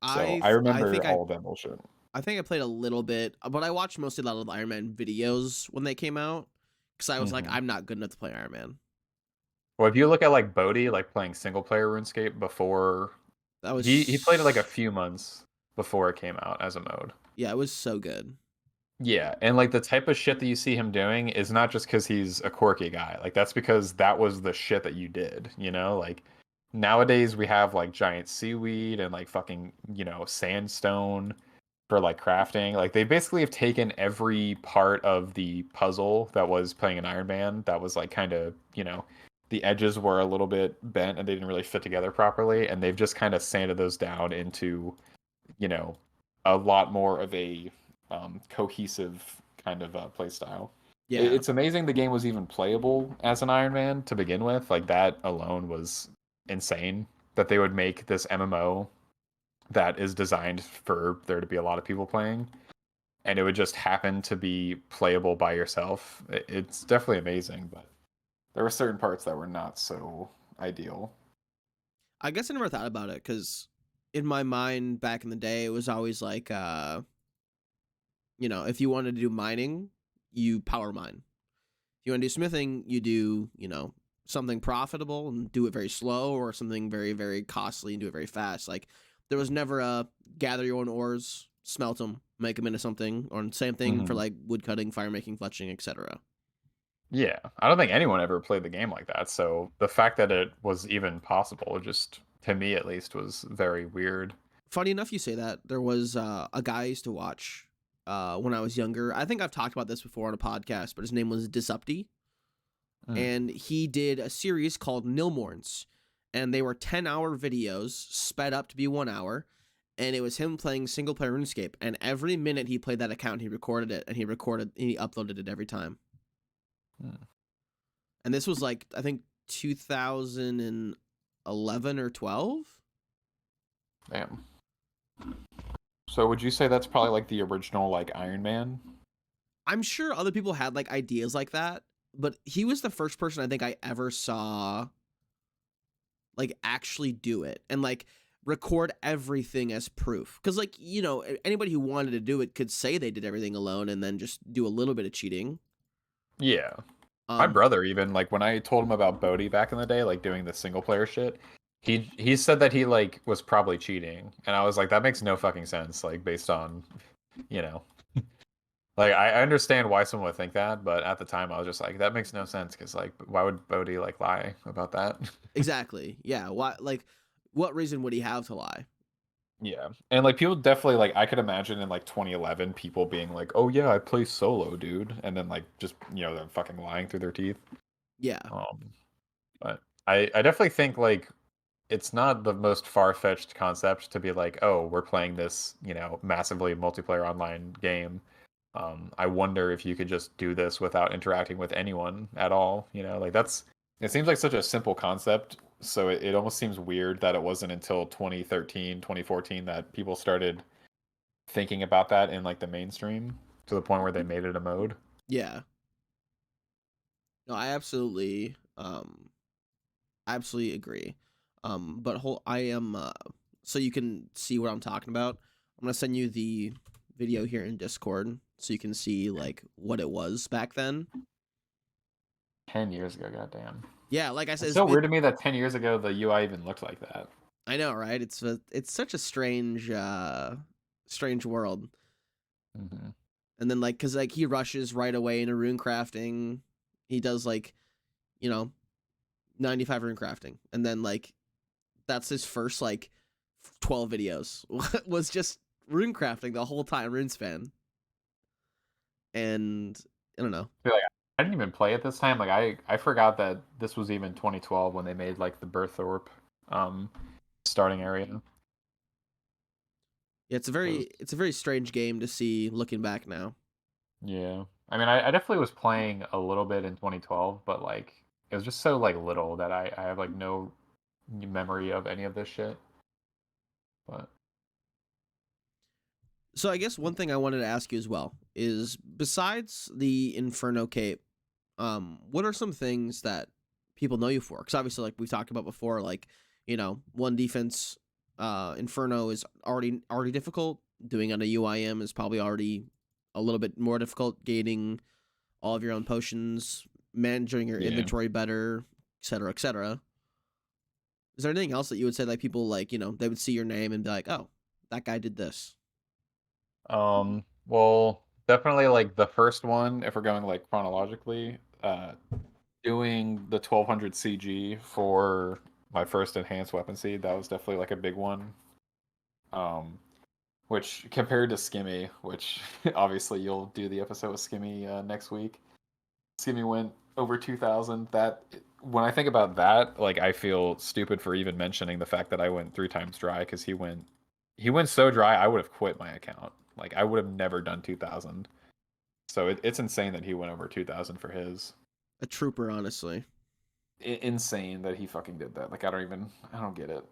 So I I remember think I all of that bullshit. I think I played a little bit, but I watched mostly a lot of Iron Man videos when they came out because I was like, Hmm. I'm not good enough to play Iron Man. Well, if you look at like Bodhi, like playing single player RuneScape before That he played it like a was few months before it came out as a mode. yeah, it was so good. Yeah, and like the type of shit that you see him doing is not just because he's a quirky guy. Like that's because that was the shit that you did, you know? Like nowadays we have like giant seaweed and like fucking, sandstone for like crafting. Like they basically have taken every part of the puzzle that was playing an Iron Man that was like kind of, the edges were a little bit bent and they didn't really fit together properly, and they've just kind of sanded those down into, you know, a lot more of a cohesive kind of play style. Yeah. It's amazing the game was even playable as an Iron Man to begin with. Like that alone was insane that they would make this MMO that is designed for there to be a lot of people playing, and it would just happen to be playable by yourself. It's definitely amazing, but there were certain parts that were not so ideal. I guess I never thought about it because in my mind back in the day, it was always like, if you wanted to do mining, you power mine. If you want to do smithing, you do, something profitable and do it very slow, or something very, very costly and do it very fast. Like, there was never a gather your own ores, smelt them, make them into something, or same thing for Hmm. like wood cutting, fire making, fletching, etc. Yeah, I don't think anyone ever played the game like that. So the fact that it was even possible, just to me at least, was very weird. Funny enough, you say that. There was a guy I used to watch when I was younger. I think I've talked about this before on a podcast, but his name was Disupti, Mm. and he did a series called Nilmorns, and they were 10-hour videos sped up to be 1 hour, and it was him playing single player RuneScape. And every minute he played that account, he recorded it, and he uploaded it every time. Mm. And this was like I think 2011 or 12. Damn. So would you say that's probably like the original like Iron Man? I'm sure other people had like ideas like that, but he was the first person I think I ever saw like actually do it and like record everything as proof. Because like anybody who wanted to do it could say they did everything alone and then just do a little bit of cheating. Yeah. My Um, brother even like when I told him about Bodhi back in the day, like doing the single player shit, he said that he like was probably cheating, and I was like, that makes no fucking sense, like based on, you know, like I understand why someone would think that, but at the time I was just like, that makes no sense because like why would Bodhi like lie about that? exactly. Yeah. Why? Like, what reason would he have to lie? Yeah. And like people definitely like I could imagine in like 2011 people being like, "Oh yeah, I play solo, dude." And then like just, they're fucking lying through their teeth. Yeah. Um but I definitely think like it's not the most far-fetched concept to be like, "Oh, we're playing this, massively multiplayer online game. I wonder if you could just do this without interacting with anyone at all, like it seems like such a simple concept, so it almost seems weird that it wasn't until 2013, 2014 that people started thinking about that in like the mainstream to the point where they made it a mode. Yeah. No, I absolutely agree. But I am so you can see what I'm talking about. I'm gonna send you the video here in Discord so you can see like what it was back then. 10 years ago, goddamn. Yeah, like I said, It's so weird to me that 10 years ago the UI even looked like that. I know, right? It's such a strange world. Hmm. And then like, cause like he rushes right away into rune crafting. He does like, you know, 95 rune crafting, and then like that's his first like 12 videos was just rune crafting the whole time, rune span. And I don't know. I feel like I didn't even play it this time. Like I forgot that this was even 2012 when they made like the Berthorpe um starting area. Yeah, Was it's a very strange game to see looking back now. Yeah. I mean, I definitely was playing a little bit in 2012, but like it was just so like little that I have like no memory of any of this shit. But So I guess one thing I wanted to ask you as well is, besides the Inferno Cape, what are some things that people know you for? Because obviously, like we've talked about before, like, one defense, Inferno is already difficult. Doing on a UIM is probably already a little bit more difficult. Gaining all of your own potions, managing your yeah. inventory better, etc., etc. Is there anything else that you would say, like, people, like, they would see your name and be like, oh, that guy did this? Well, definitely like the first one, if we're going like chronologically, doing the 1200 CG for my first enhanced weapon seed, that was definitely like a big one. Um, which compared to Skimmy, which obviously you'll do the episode with Skimmy next week. Skimmy went over 2000. That when I think about that, like I feel stupid for even mentioning the fact that I went 3 times dry because he went so dry I would have quit my account. Like I would have never done 2000. So it's insane that he went over 2000 for his. A trooper, honestly. Insane that he fucking did that. Like I don't get it.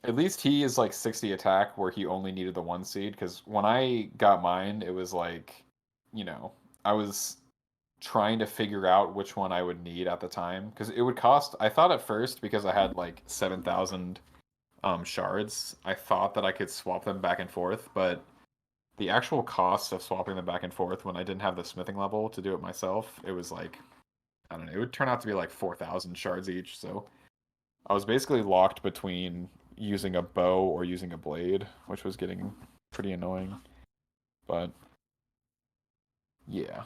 At least he is like 60 attack where he only needed the 1 seed because when I got mine, it was like, you know, I was trying to figure out which one I would need at the time because it would cost. I thought at first because I had like 7,000 shards, I thought that I could swap them back and forth, but the actual cost of swapping them back and forth when I didn't have the smithing level to do it myself, it was like I don't know, it would turn out to be like 4,000 shards each. So I was basically locked between using a bow or using a blade, which was getting pretty annoying. But yeah.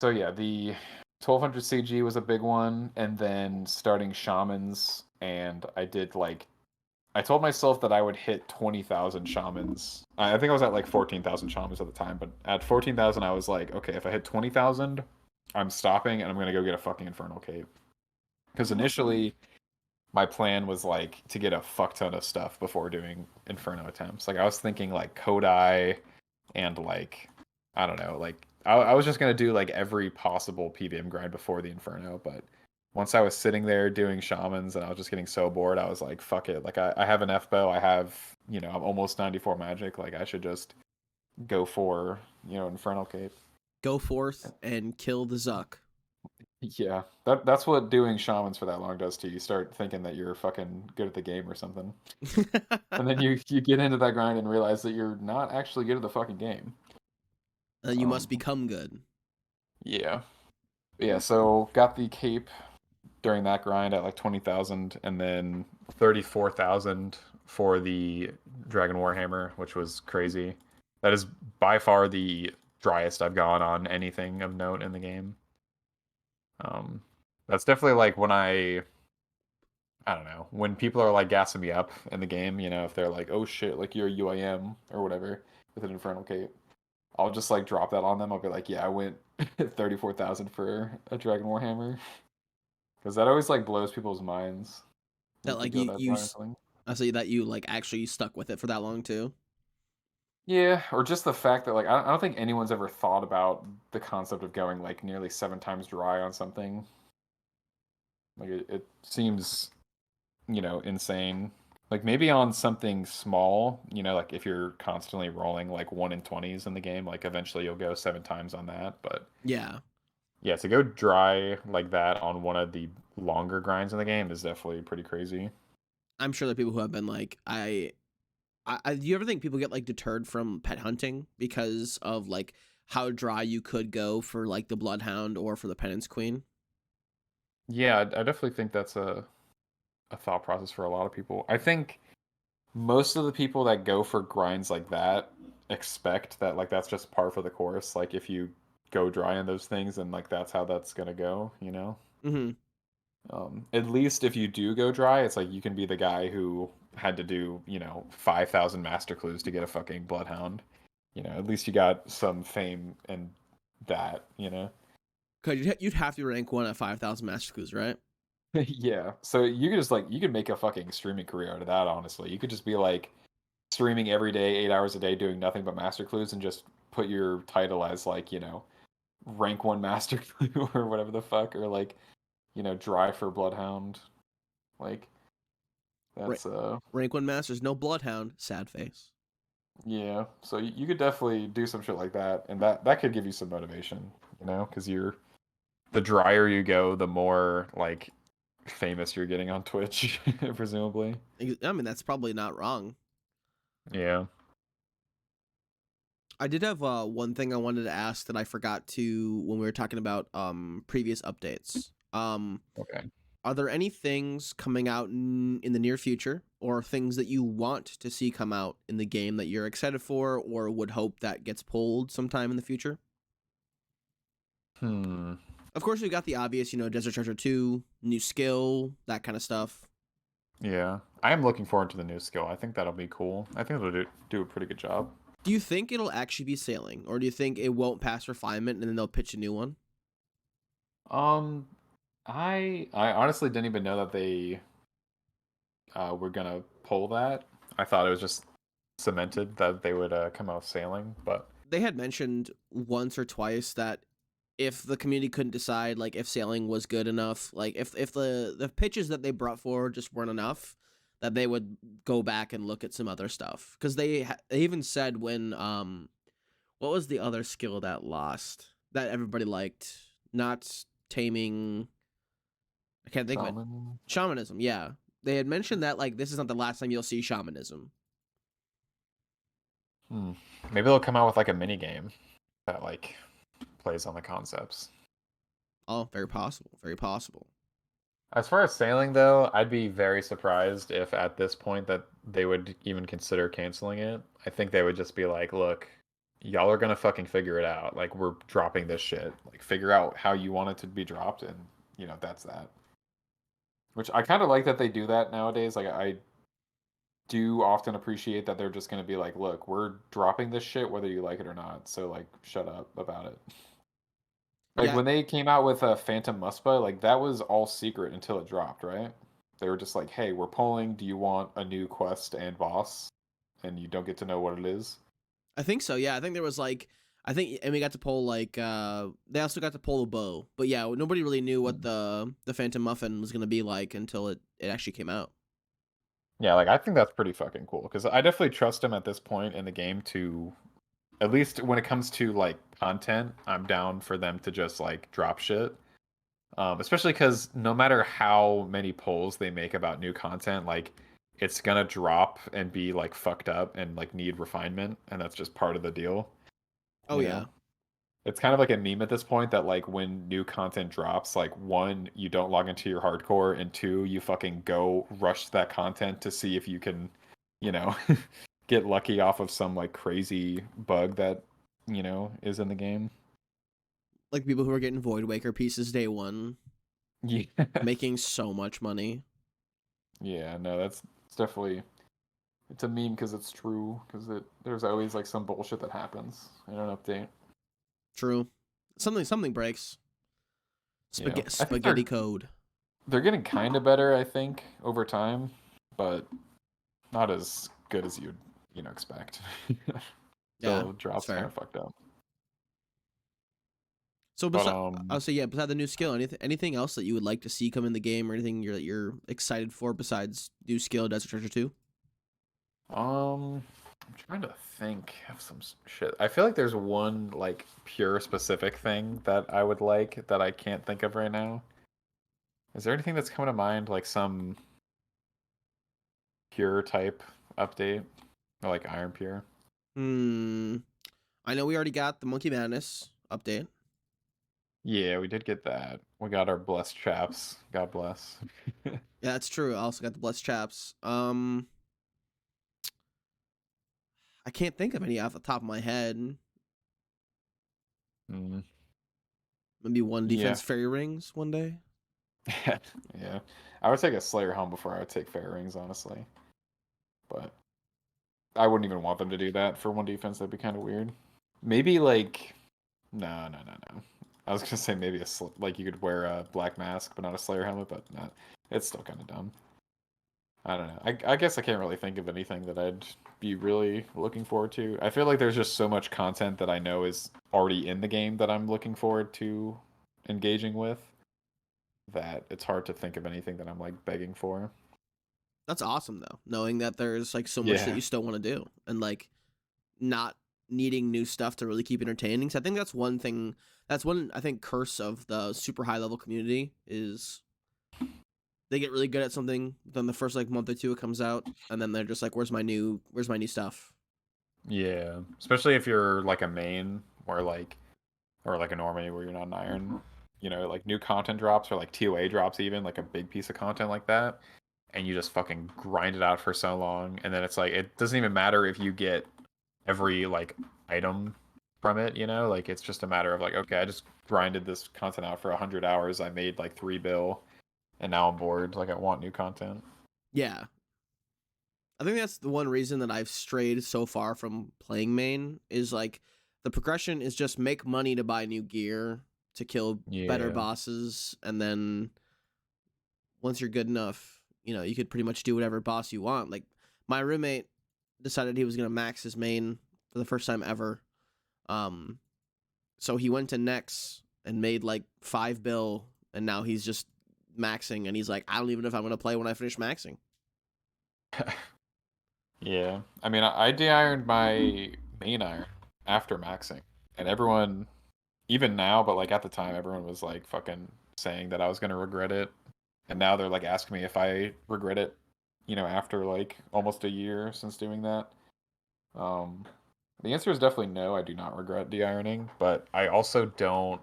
So yeah, the 1200 CG was a big one, and then starting shamans, and I told myself that I would hit 20,000 shamans. I think I was at like 14,000 shamans at the time, but at 14,000 I was like, okay, if I hit 20,000, I'm stopping and I'm gonna go get a fucking infernal cape. Because initially my plan was like to get a fuck ton of stuff before doing inferno attempts. Like I was thinking like Kodai and like I don't know, like I was just gonna do like every possible PVM grind before the inferno, but once I was sitting there doing shamans and I was just getting so bored, I was like, fuck it. Like I have an F bow, I have I'm almost 94 magic. Like I should just go for infernal cape. Go forth and kill the Zuck. Yeah, that's what doing shamans for that long does to you. You start thinking that you're fucking good at the game or something, and then you get into that grind and realize that you're not actually good at the fucking game. You must Um, become good. yeah, yeah. So got the cape during that grind at like 20,000, and then 34,000 for the Dragon Warhammer, which was crazy. That is by far the driest I've gone on anything of note in the game. Um, that's definitely like when I don't know, when people are like gassing me up in the game, if they're like, oh shit, like you're a UIM or whatever with an Infernal Cape, I'll just like drop that on them. I'll be like, yeah, I went 34,000 for a Dragon Warhammer. Because that always like blows people's minds that That you could like go that far or something. I say that you like actually stuck with it for that long too. Yeah, or just the fact that like I don't think anyone's ever thought about the concept of going like nearly 7 times dry on something. Like it seems insane. Like maybe on something small, like if you're constantly rolling like 1 in 20s in the game, like eventually you'll go 7 times on that. But Yeah, yeah, to go dry like that on one of the longer grinds in the game is definitely pretty crazy. I'm sure that people who have been like, do you ever think people get like deterred from pet hunting because of like how dry you could go for like the Bloodhound or for the Penance Queen? Yeah, I definitely think that's a thought process for a lot of people. I think most of the people that go for grinds like that expect that like that's just par for the course. Like if you go dry in those things, and like that's how that's gonna go, you know? Mm-hmm. At least if you do go dry, it's like you can be the guy who had to do, 5,000 master clues to get a fucking bloodhound. At least you got some fame in that, you know? Because you'd have to rank one at 5,000 master clues, right? Yeah. So you could just like you could make a fucking streaming career out of that, honestly. You could just be like streaming every day, 8 hours a day, doing nothing but master clues, and just put your title as like, rank one master clue or whatever the fuck, or like, dry for bloodhound. Like Ra- that's rank one masters, no bloodhound, sad face. yeah. So you could definitely do some shit like that, and that could give you some motivation, because the drier you go, the more like famous you're getting on Twitch, presumably. I mean, that's probably not wrong. Yeah. I did have one thing I wanted to ask that I forgot to when we were talking about previous updates. Okay. Are there any things coming out in the near future, or things that you want to see come out in the game that you're excited for, or would hope that gets pulled sometime in the future? Hmm. Of course, we got the obvious, Desert Treasure 2, new skill, that kind of stuff. Yeah. I am looking forward to the new skill. I think that'll be cool. I think it'll do a pretty good job. Do you think it'll actually be sailing, or do you think it won't pass refinement and then they'll pitch a new one? Um, I honestly didn't even know that they were gonna pull that. I thought it was just cemented that they would come out sailing, but They had mentioned once or twice that if the community couldn't decide like if sailing was good enough, like if the pitches that they brought forward just weren't enough, that they would go back and look at some other stuff. Because they even said when what was the other skill that lost that everybody liked? Not taming. I can't think of it. shaman. Shamanism. Yeah, they had mentioned that like this is not the last time you'll see shamanism. Hmm. Maybe they'll come out with like a mini game that like plays on the concepts. Oh, very possible. Very possible. As far as sailing though, I'd be very surprised if at this point that they would even consider canceling it. I think they would just be like, "Look, y'all are gonna fucking figure it out. Like we're dropping this shit. Like figure out how you want it to be dropped, and that's that." Which I kind of like that they do that nowadays. Like I do often appreciate that they're just gonna be like, "Look, we're dropping this shit whether you like it or not. So like, shut up about it." Like Yeah, when they came out with a Phantom Muspa, like that was all secret until it dropped, right? They were just like, "Hey, we're polling. Do you want a new quest and boss?" And you don't get to know what it is. I think so. Yeah, I think there was like and we got to pull like they also got to pull a bow. But yeah, nobody really knew what Mm. the Phantom Muffin was gonna be like until it actually came out. Yeah, like I think that's pretty fucking cool because I definitely trust him at this point in the game to, at least when it comes to like content, I'm down for them to just like drop shit. Especially because no matter how many polls they make about new content, like it's gonna drop and be like fucked up and like need refinement, and that's just part of the deal. Oh You know, yeah. it's kind of like a meme at this point that like when new content drops, like one, you don't log into your hardcore, and two, you fucking go rush that content to see if you can, you know, get lucky off of some like crazy bug that is in the game. Like people who are getting Void Waker pieces day one, Yeah. making so much money. Yeah, no, that's it's definitely it's a meme because it's true. Because there's always like some bullshit that happens in an update. True. Something breaks. Yeah, I think Spaghetti code. they're getting kind of better. I think over time, but not as good as you'd expect. Yeah, Still, it's drops kind fair. of fucked up. So But I'll say yeah. Beside the new skill, anything else that you would like to see come in the game, or anything you're excited for besides new skill Desert Treasure 2? I'm trying to think of some shit. I feel like there's one like pure specific thing that I would like that I can't think of right now. Is there anything that's coming to mind, like some pure type update, or like Iron Pure? Hmm. I know we already got the Monkey Madness update. Yeah, we did get that. We got our blessed chaps. God bless. Yeah, that's true. I also got the blessed chaps. I can't think of any off the top of my head. Mm, Maybe one yeah. defense fairy rings one day. Yeah. I would take a Slayer helm before I would take Fair Rings, honestly. But I wouldn't even want them to do that for one defense. That'd be kind of weird. Maybe like no, no, no, no. I was gonna say maybe like you could wear a black mask but not a Slayer helmet, but not. It's still kind of dumb. I don't know. I guess I can't really think of anything that I'd be really looking forward to. I feel like there's just so much content that I know is already in the game that I'm looking forward to engaging with that it's hard to think of anything that I'm like begging for. That's awesome though, knowing that there's like so much that Yeah. you still want to do and like not needing new stuff to really keep entertaining. So I think that's one thing. That's one I think curse of the super high level community is they get really good at something. Then the first like month or two it comes out, and then they're just like, where's my new stuff?" Yeah. Especially if you're like a main or like a normie where you're not an iron, like new content drops or like TOA drops even, like a big piece of content like that, and you just fucking grind it out for so long, and then it's like it doesn't even matter if you get every like item from it, like it's just a matter of like, okay, I just grinded this content out for 100 hours, I made like 3 bill, and now I'm bored, like I want new content. Yeah, I think that's the one reason that I've strayed so far from playing main is like the progression is just make money to buy new gear to kill better Yeah. bosses, and then once you're good enough, you could pretty much do whatever boss you want. Like my roommate decided he was gonna max his main for the first time ever. Um, so he went to Nex and made like 5 bill, and now he's just maxing, and he's like, I don't even know if I'm gonna play when I finish maxing. Yeah, I mean, I de-ironed my main iron after maxing, and everyone, even now, but like at the time, everyone was like fucking saying that I was gonna regret it, and now they're like asking me if I regret it, after like almost a year since doing that. Um, the answer is definitely no. I do not regret de-ironing, but I also don't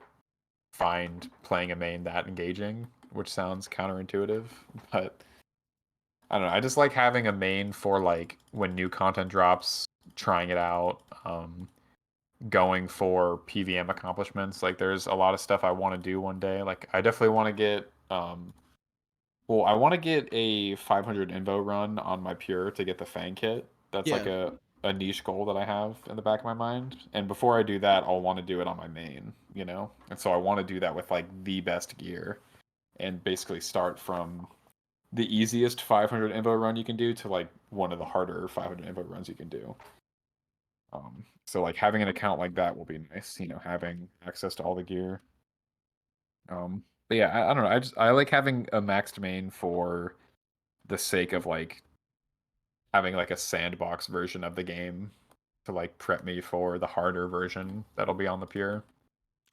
find playing a main that engaging, which sounds counterintuitive, but I don't know. I just like having a main for like when new content drops, trying it out, going for PVM accomplishments. Like there's a lot of stuff I want to do one day. Like I definitely want to get well, I want to get a 500 invo run on my pure to get the Fang kit. That's like Yeah, a niche goal that I have in the back of my mind. And before I do that, I'll want to do it on my main, And so I want to do that with like the best gear and basically start from the easiest 500 info run you can do to like one of the harder 500 info runs you can do. So like having an account like that will be nice, having access to all the gear. But yeah, I don't know. I like having a maxed main for the sake of like having like a sandbox version of the game to like prep me for the harder version that'll be on the pure.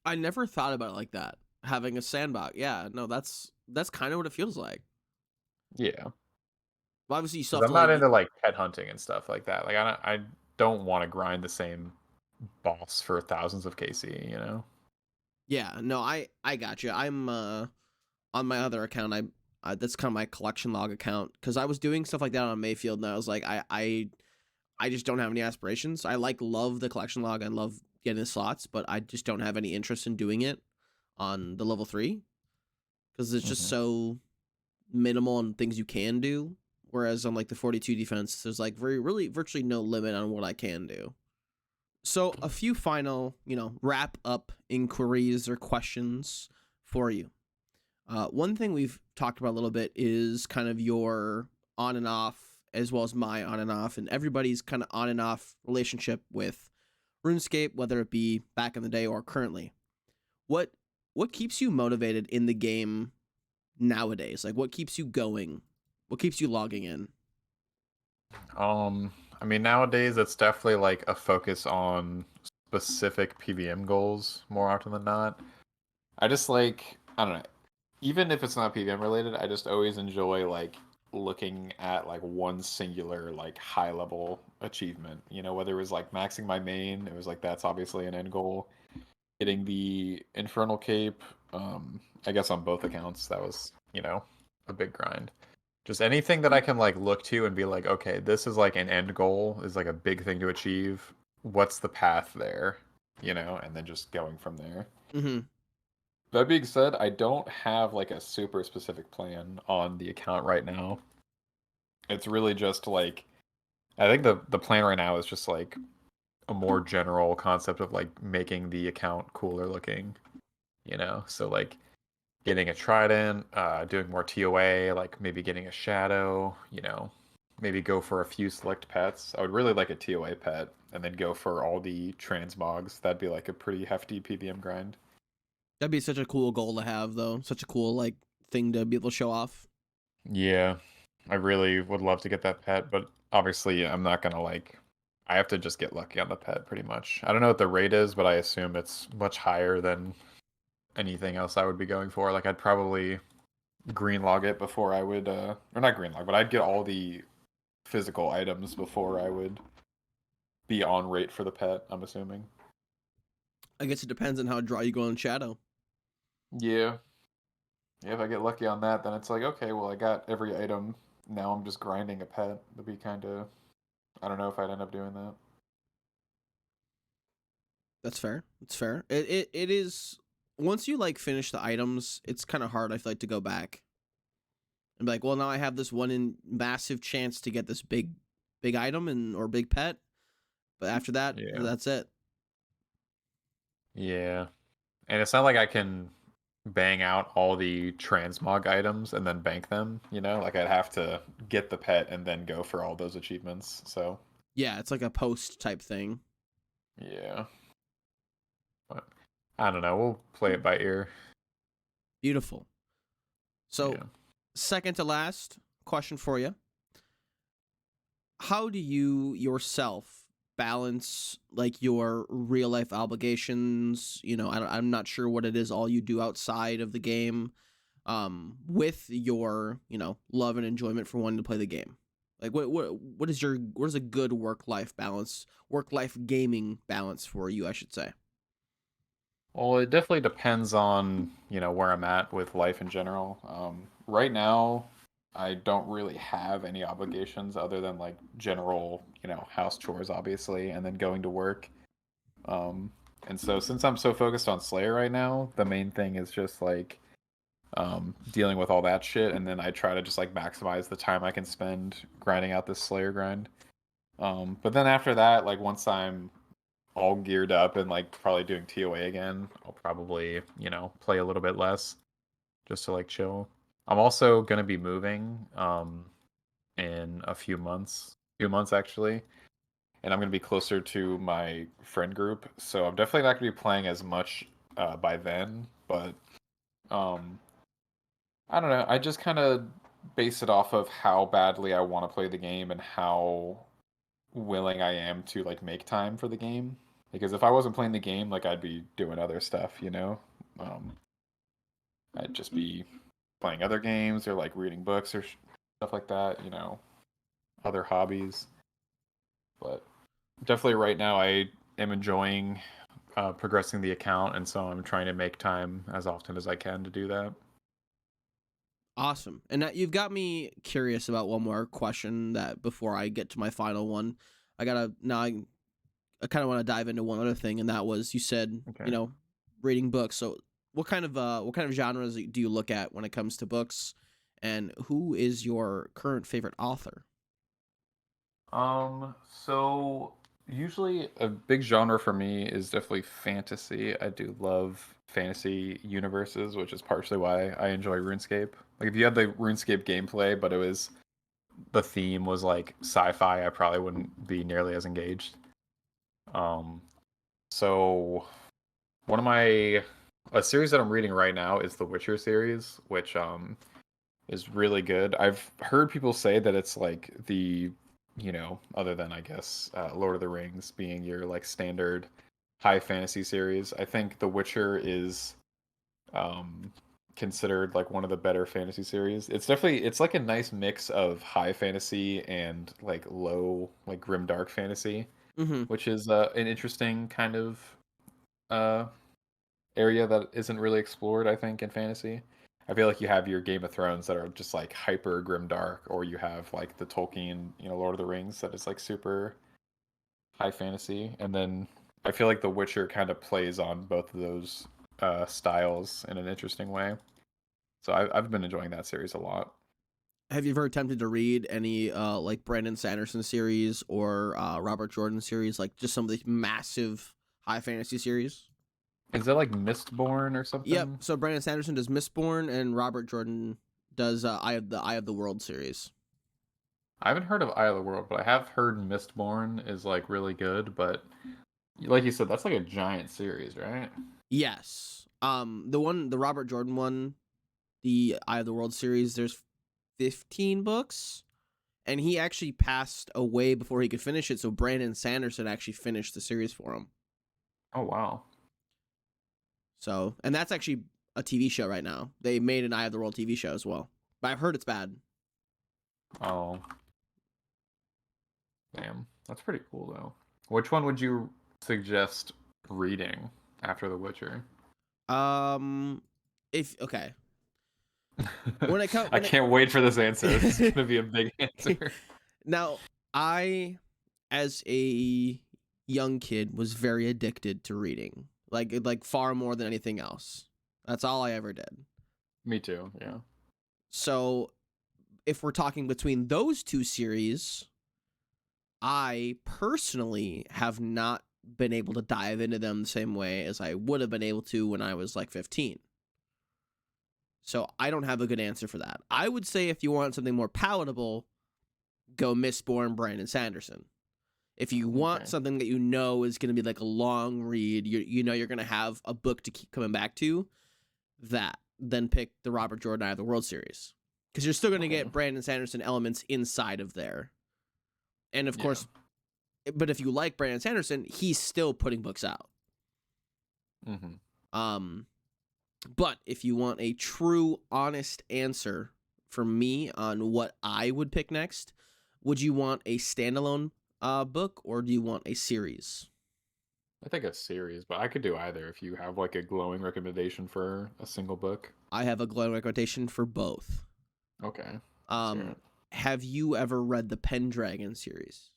I never thought about it like that. Having a sandbox, yeah, no, that's kind of what it feels like. Yeah, Well, obviously, you still because have I'm to not like, into like pet hunting and stuff like that. Like I don't want to grind the same boss for thousands of KC. yeah, no, I got you. I'm on my other account. That's kind of my collection log account because I was doing stuff like that on Mayfield, and I was like, I just don't have any aspirations. I love the collection log and love getting the slots, but I just don't have any interest in doing it on the level 3 because it's just Hmm. so minimal on things you can do. Whereas on like the 42 defense, there's like really virtually no limit on what I can do. So a few final, wrap up inquiries or questions for you. One thing we've talked about a little bit is kind of your on and off, as well as my on and off, and everybody's kind of on and off relationship with RuneScape, whether it be back in the day or currently. What what keeps you motivated in the game nowadays? Like what keeps you going? What keeps you logging in? I mean, nowadays it's definitely like a focus on specific PVM goals more often than not. I just like, I don't know, even if it's not PVM related, I just always enjoy like looking at like one singular like high level achievement. Whether it was like maxing my main, it was like that's obviously an end goal. getting the Infernal Cape. I guess on both accounts, that was, a big grind. Just anything that I can like look to and be like, okay, this is like an end goal, is like a big thing to achieve. What's the path there? And then just going from there. Mm-hmm. That being said, I don't have like a super specific plan on the account right now. It's really just like I think the plan right now is just like a more general concept of like making the account cooler looking, So like getting a trident, doing more TOA, like maybe getting a shadow, maybe go for a few select pets. I would really like a TOA pet and then go for all the transmogs. That'd be like a pretty hefty PVM grind. That'd be such a cool goal to have, though. Such a cool like thing to be able to show off. Yeah, I really would love to get that pet, but obviously I'm not gonna like. I have to just get lucky on the pet pretty much. I don't know what the rate is, but I assume it's much higher than anything else I would be going for. Like I'd probably green log it before I would, or not green log, but I'd get all the physical items before I would be on rate for the pet, I'm assuming. I guess it depends on how dry you go on Shadow. Yeah. Yeah, if I get lucky on that, then it's like, okay, well, I got every item. Now I'm just grinding a pet. That'd be kind of, I don't know if I'd end up doing that. That's fair. It's fair. It is. Once you like finish the items, it's kind of hard. I feel like to go back and be like, well, now I have this one in massive chance to get this big item and or big pet. But after that, Yeah. that's it. Yeah. And it's not like I can bang out all the transmog items and then bank them. Like I'd have to get the pet and then go for all those achievements. So, Yeah, it's like a post type thing. yeah. But I don't know. We'll play it by ear. Beautiful. So, Yeah. second to last question for you: how do you yourself balance like your real life obligations? I'm not sure what it is all you do outside of the game, with your love and enjoyment for wanting to play the game. Like what is a good work life gaming balance for you? I should say. Well, it definitely depends on, where I'm at with life in general. Right now, I don't really have any obligations other than like general, house chores, obviously, and then going to work. Um, and so since I'm so focused on Slayer right now, the main thing is just like dealing with all that shit, and then I try to just like maximize the time I can spend grinding out this Slayer grind. But then after that, like once I'm all geared up and like probably doing TOA again, I'll probably, play a little bit less just to like chill. I'm also gonna be moving in a few months actually, and I'm gonna be closer to my friend group. So I'm definitely not gonna be playing as much by then, but um I don't know. I just kind of base it off of how badly I want to play the game and how willing I am to like make time for the game. Because if I wasn't playing the game, like I'd be doing other stuff. Um, I'd just be playing other games or like reading books or stuff like that. Other hobbies. But definitely right now, I am enjoying progressing the account, and so I'm trying to make time as often as I can to do that. Awesome. And you've got me curious about one more question that before I get to my final one. I gotta now I kind of want to dive into one other thing, and that was you said Okay. reading books. So what kind of genres do you look at when it comes to books, and who is your current favorite author? So usually a big genre for me is definitely fantasy. I do love fantasy universes, which is partially why I enjoy RuneScape. Like if you had the RuneScape gameplay, but the theme was like sci-fi, I probably wouldn't be nearly as engaged. Um, so one of my a series that I'm reading right now is the Witcher series, which is really good. I've heard people say that it's like other than I guess Lord of the Rings being your like standard high fantasy series. I think The Witcher is um, considered like one of the better fantasy series. It's like a nice mix of high fantasy and like low like grim dark fantasy, Mm-hmm. which is an interesting kind of uh, area that isn't really explored, I think, in fantasy. I feel like you have your Game of Thrones that are just like hyper grimdark, or you have like the Tolkien, Lord of the Rings that is like super high fantasy, and then I feel like The Witcher kind of plays on both of those styles in an interesting way. So I've been enjoying that series a lot. Have you ever attempted to read any like Brandon Sanderson series or Robert Jordan series, like just some of the massive high fantasy series? Is that like Mistborn or Yep. something? So Brandon Sanderson does Mistborn, and Robert Jordan does Eye of the World series. I haven't heard of Eye of the World, but I have heard Mistborn is like really good. But like you said, that's like a giant series, right? Yes. The Robert Jordan one, the Eye of the World series, there's 15 books, and he actually passed away before he could finish it, so Brandon Sanderson actually finished the series for him. Oh wow. So, and that's actually a TV show right now. They made an Eye of the World TV show as well, but I've heard it's bad. Oh, damn. That's pretty cool though. Which one would you suggest reading after The Witcher? Um, if okay, when it comes I when can't wait for this answer. This is gonna be a big it answer. now, I, as a young kid, was very addicted to reading, like far more than anything else. That's all I ever did. Me too. Yeah. So, if we're talking between those two series, I personally have not been able to dive into them the same way as I would have been able to when I was like 15. So I don't have a good answer for that. I would say if you want something more palatable, go Mistborn, Brandon Sanderson. If you want Okay. something that you know is going to be like a long read, you know you're going to have a book to keep coming back to, then pick the Robert Jordan Eye of the World series. Because you're still going to Okay. get Brandon Sanderson elements inside of there. And of Yeah. course, but if you like Brandon Sanderson, he's still putting books out. Mm-hmm. But if you want a true, honest answer from me on what I would pick next, would you want a standalone book or do you want a series? I think a series, but I could do either if you have like a glowing recommendation for a single book. I have a glowing recommendation for both. Okay. Let's hear Um, it. have you ever read the Pendragon series?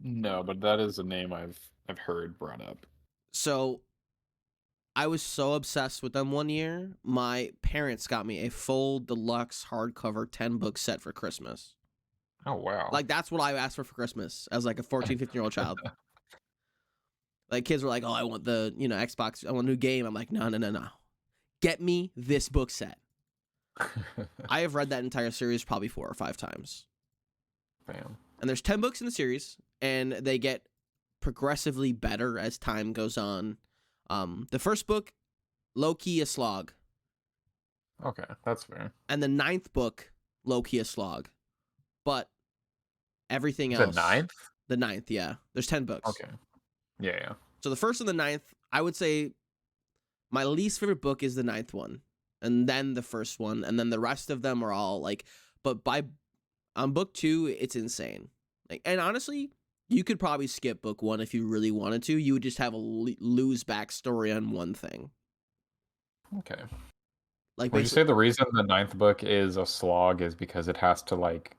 No, but that is a name I've heard brought up. So I was so obsessed with them one year, my parents got me a full deluxe hardcover 10-book set for Christmas. Oh wow. Like, that's what I asked for Christmas as like a 14, 15-year-old child. Like, kids were like, oh, I want the, Xbox, I want a new game. I'm like, no, no, no, no. Get me this book set. I have read that entire series probably 4 or 5 times. Bam. And there's 10 books in the series, and they get progressively better as time goes on. The first book, low-key a slog. Okay, that's fair. And the 9th book, low-key a slog. But everything The else... ninth? The 9th, yeah. There's 10 books. Okay. Yeah. So the first and the 9th, I would say my least favorite book is the 9th one. And then the first one. And then the rest of them are all like... But on book 2, it's insane. Like, and honestly, you could probably skip book 1 if you really wanted to. You would just have a loose backstory on one thing. Okay. Like, Would you basically... say the reason the ninth book is a slog is because it has to like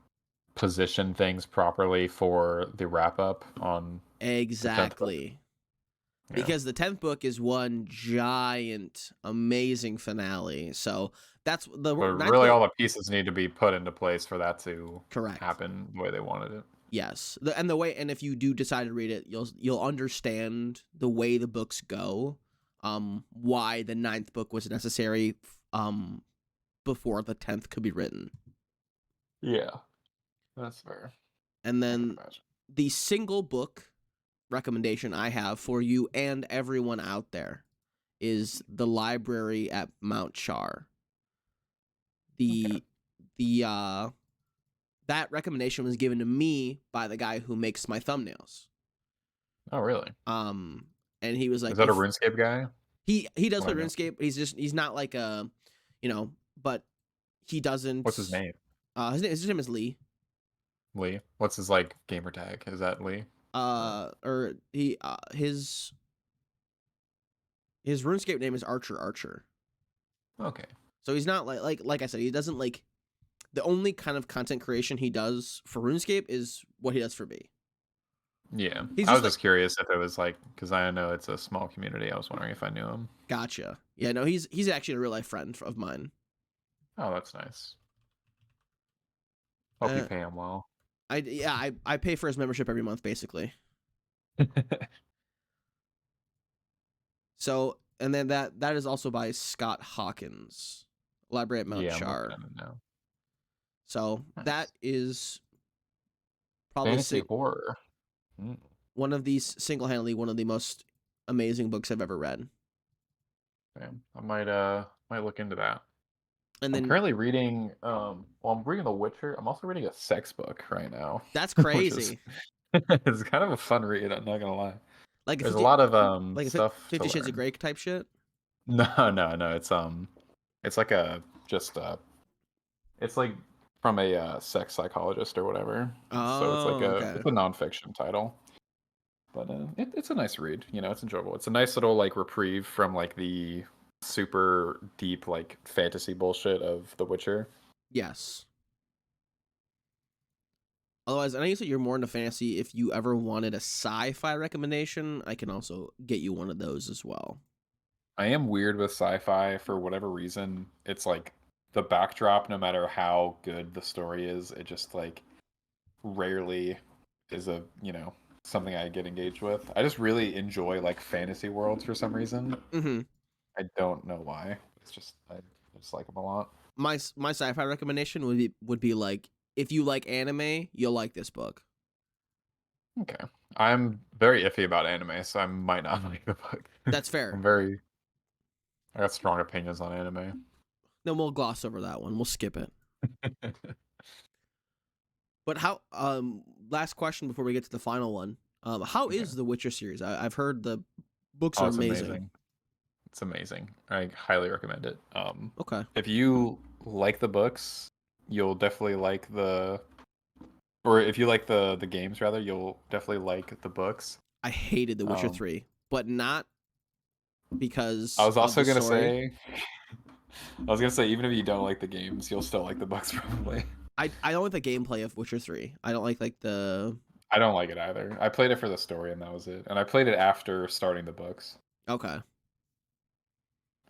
position things properly for the wrap up on the 10th book? Exactly. Yeah. Because the 10th book is one giant, amazing finale. So that's the But 9th really book. all the pieces need to be put into place for that to Correct. happen the way they wanted it. Yes. And if you do decide to read it, you'll understand the way the books go, why the 9th book was necessary, before the 10th could be written. Yeah. That's fair. And I can then imagine. the single book recommendation I have for you and everyone out there is The Library at Mount Char. Okay. That recommendation was given to me by the guy who makes my thumbnails. Oh, really? And he was like, Is that a RuneScape guy? he does play Well, I know. RuneScape. He's not like a, but he doesn't. What's his name? His name is Lee. Lee. What's his like gamer tag? Is that Lee? Or his His RuneScape name is Archer. Okay. So he's not like I said, he doesn't like the only kind of content creation he does for RuneScape is what he does for me. Yeah. He's I was just like, just curious if it was like, because I know it's a small community. I was wondering if I knew him. gotcha. Yeah, no, he's actually a real life friend of mine. Oh, that's nice. Hope you Uh, pay him well. I pay for his membership every month basically. So and then that is also by Scott Hawkins, Library at Mount Yeah, I'm looking Char. at it now. So that Nice. is probably Fantasy horror. Mm, one of these single-handedly one of the most amazing books I've ever read. damn. I might look into that. And I'm then currently reading well, I'm reading The Witcher. I'm also reading a sex book right now, that's which is crazy. it's kind of a fun read, I'm not gonna lie. Like a There's a 50 lot of like a stuff to 50 Shades of learn. Grey type shit. No, it's like a just it's like from a sex psychologist or whatever. So it's like Oh, okay. it's a nonfiction title. But it's a nice read, it's enjoyable. It's a nice little like reprieve from like the super deep like fantasy bullshit of The Witcher. Yes. Otherwise, I know you said you're more into fantasy. If you ever wanted a sci-fi recommendation, I can also get you one of those as well. I am weird with sci-fi for whatever reason. It's like the backdrop, no matter how good the story is, it just like rarely is something I get engaged with. I just really enjoy like fantasy worlds for some reason. Mm-hmm. I don't know why. It's just I just like them a lot. My sci-fi recommendation would be like if you like anime, you'll like this book. Okay. I'm very iffy about anime, so I might not like the book. That's fair. I'm very I got strong opinions on anime. Then we'll gloss over that one. We'll skip it. But how? Last question before we get to the final one. How Okay. is the Witcher series? I've heard the books Oh, are it's amazing. amazing. It's amazing. I highly recommend it. Okay. If you like the books, you'll definitely like or if you like the games rather, you'll definitely like the books. I hated The Witcher Um, 3, but not I because was of also the gonna story. say, I was gonna say, even if you don't like the games, you'll still like the books probably. I don't like the gameplay of Witcher 3. I don't like the I don't like it either. I played it for the story and that was it. And I played it after starting the books. okay.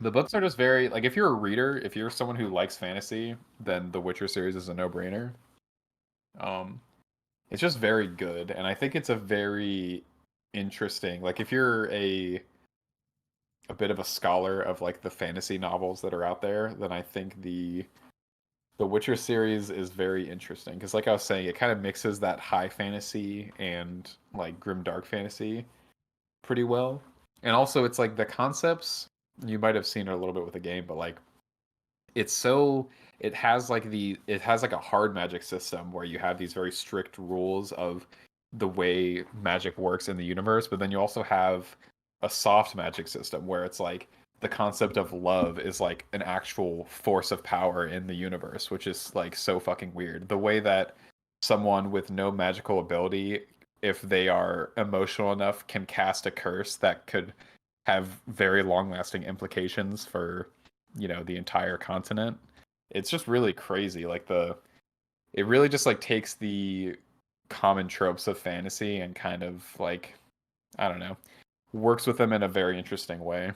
The books are just very like if you're a reader, if you're someone who likes fantasy, then the Witcher series is a no-brainer. Um, it's just very good, and I think it's a very interesting. Like if you're a bit of a scholar of like the fantasy novels that are out there, then I think the Witcher series is very interesting because, like I was saying, it kind of mixes that high fantasy and like grim dark fantasy pretty well. And also, it's like the concepts you might have seen it a little bit with the game, but like it's so it has like a hard magic system where you have these very strict rules of the way magic works in the universe, but then you also have a soft magic system where it's like the concept of love is like an actual force of power in the universe, which is like so fucking weird. The way that someone with no magical ability, if they are emotional enough, can cast a curse that could have very long lasting implications for the entire continent. It's just really crazy. Like it really just like takes the common tropes of fantasy and kind of like I don't know, works with them in a very interesting way.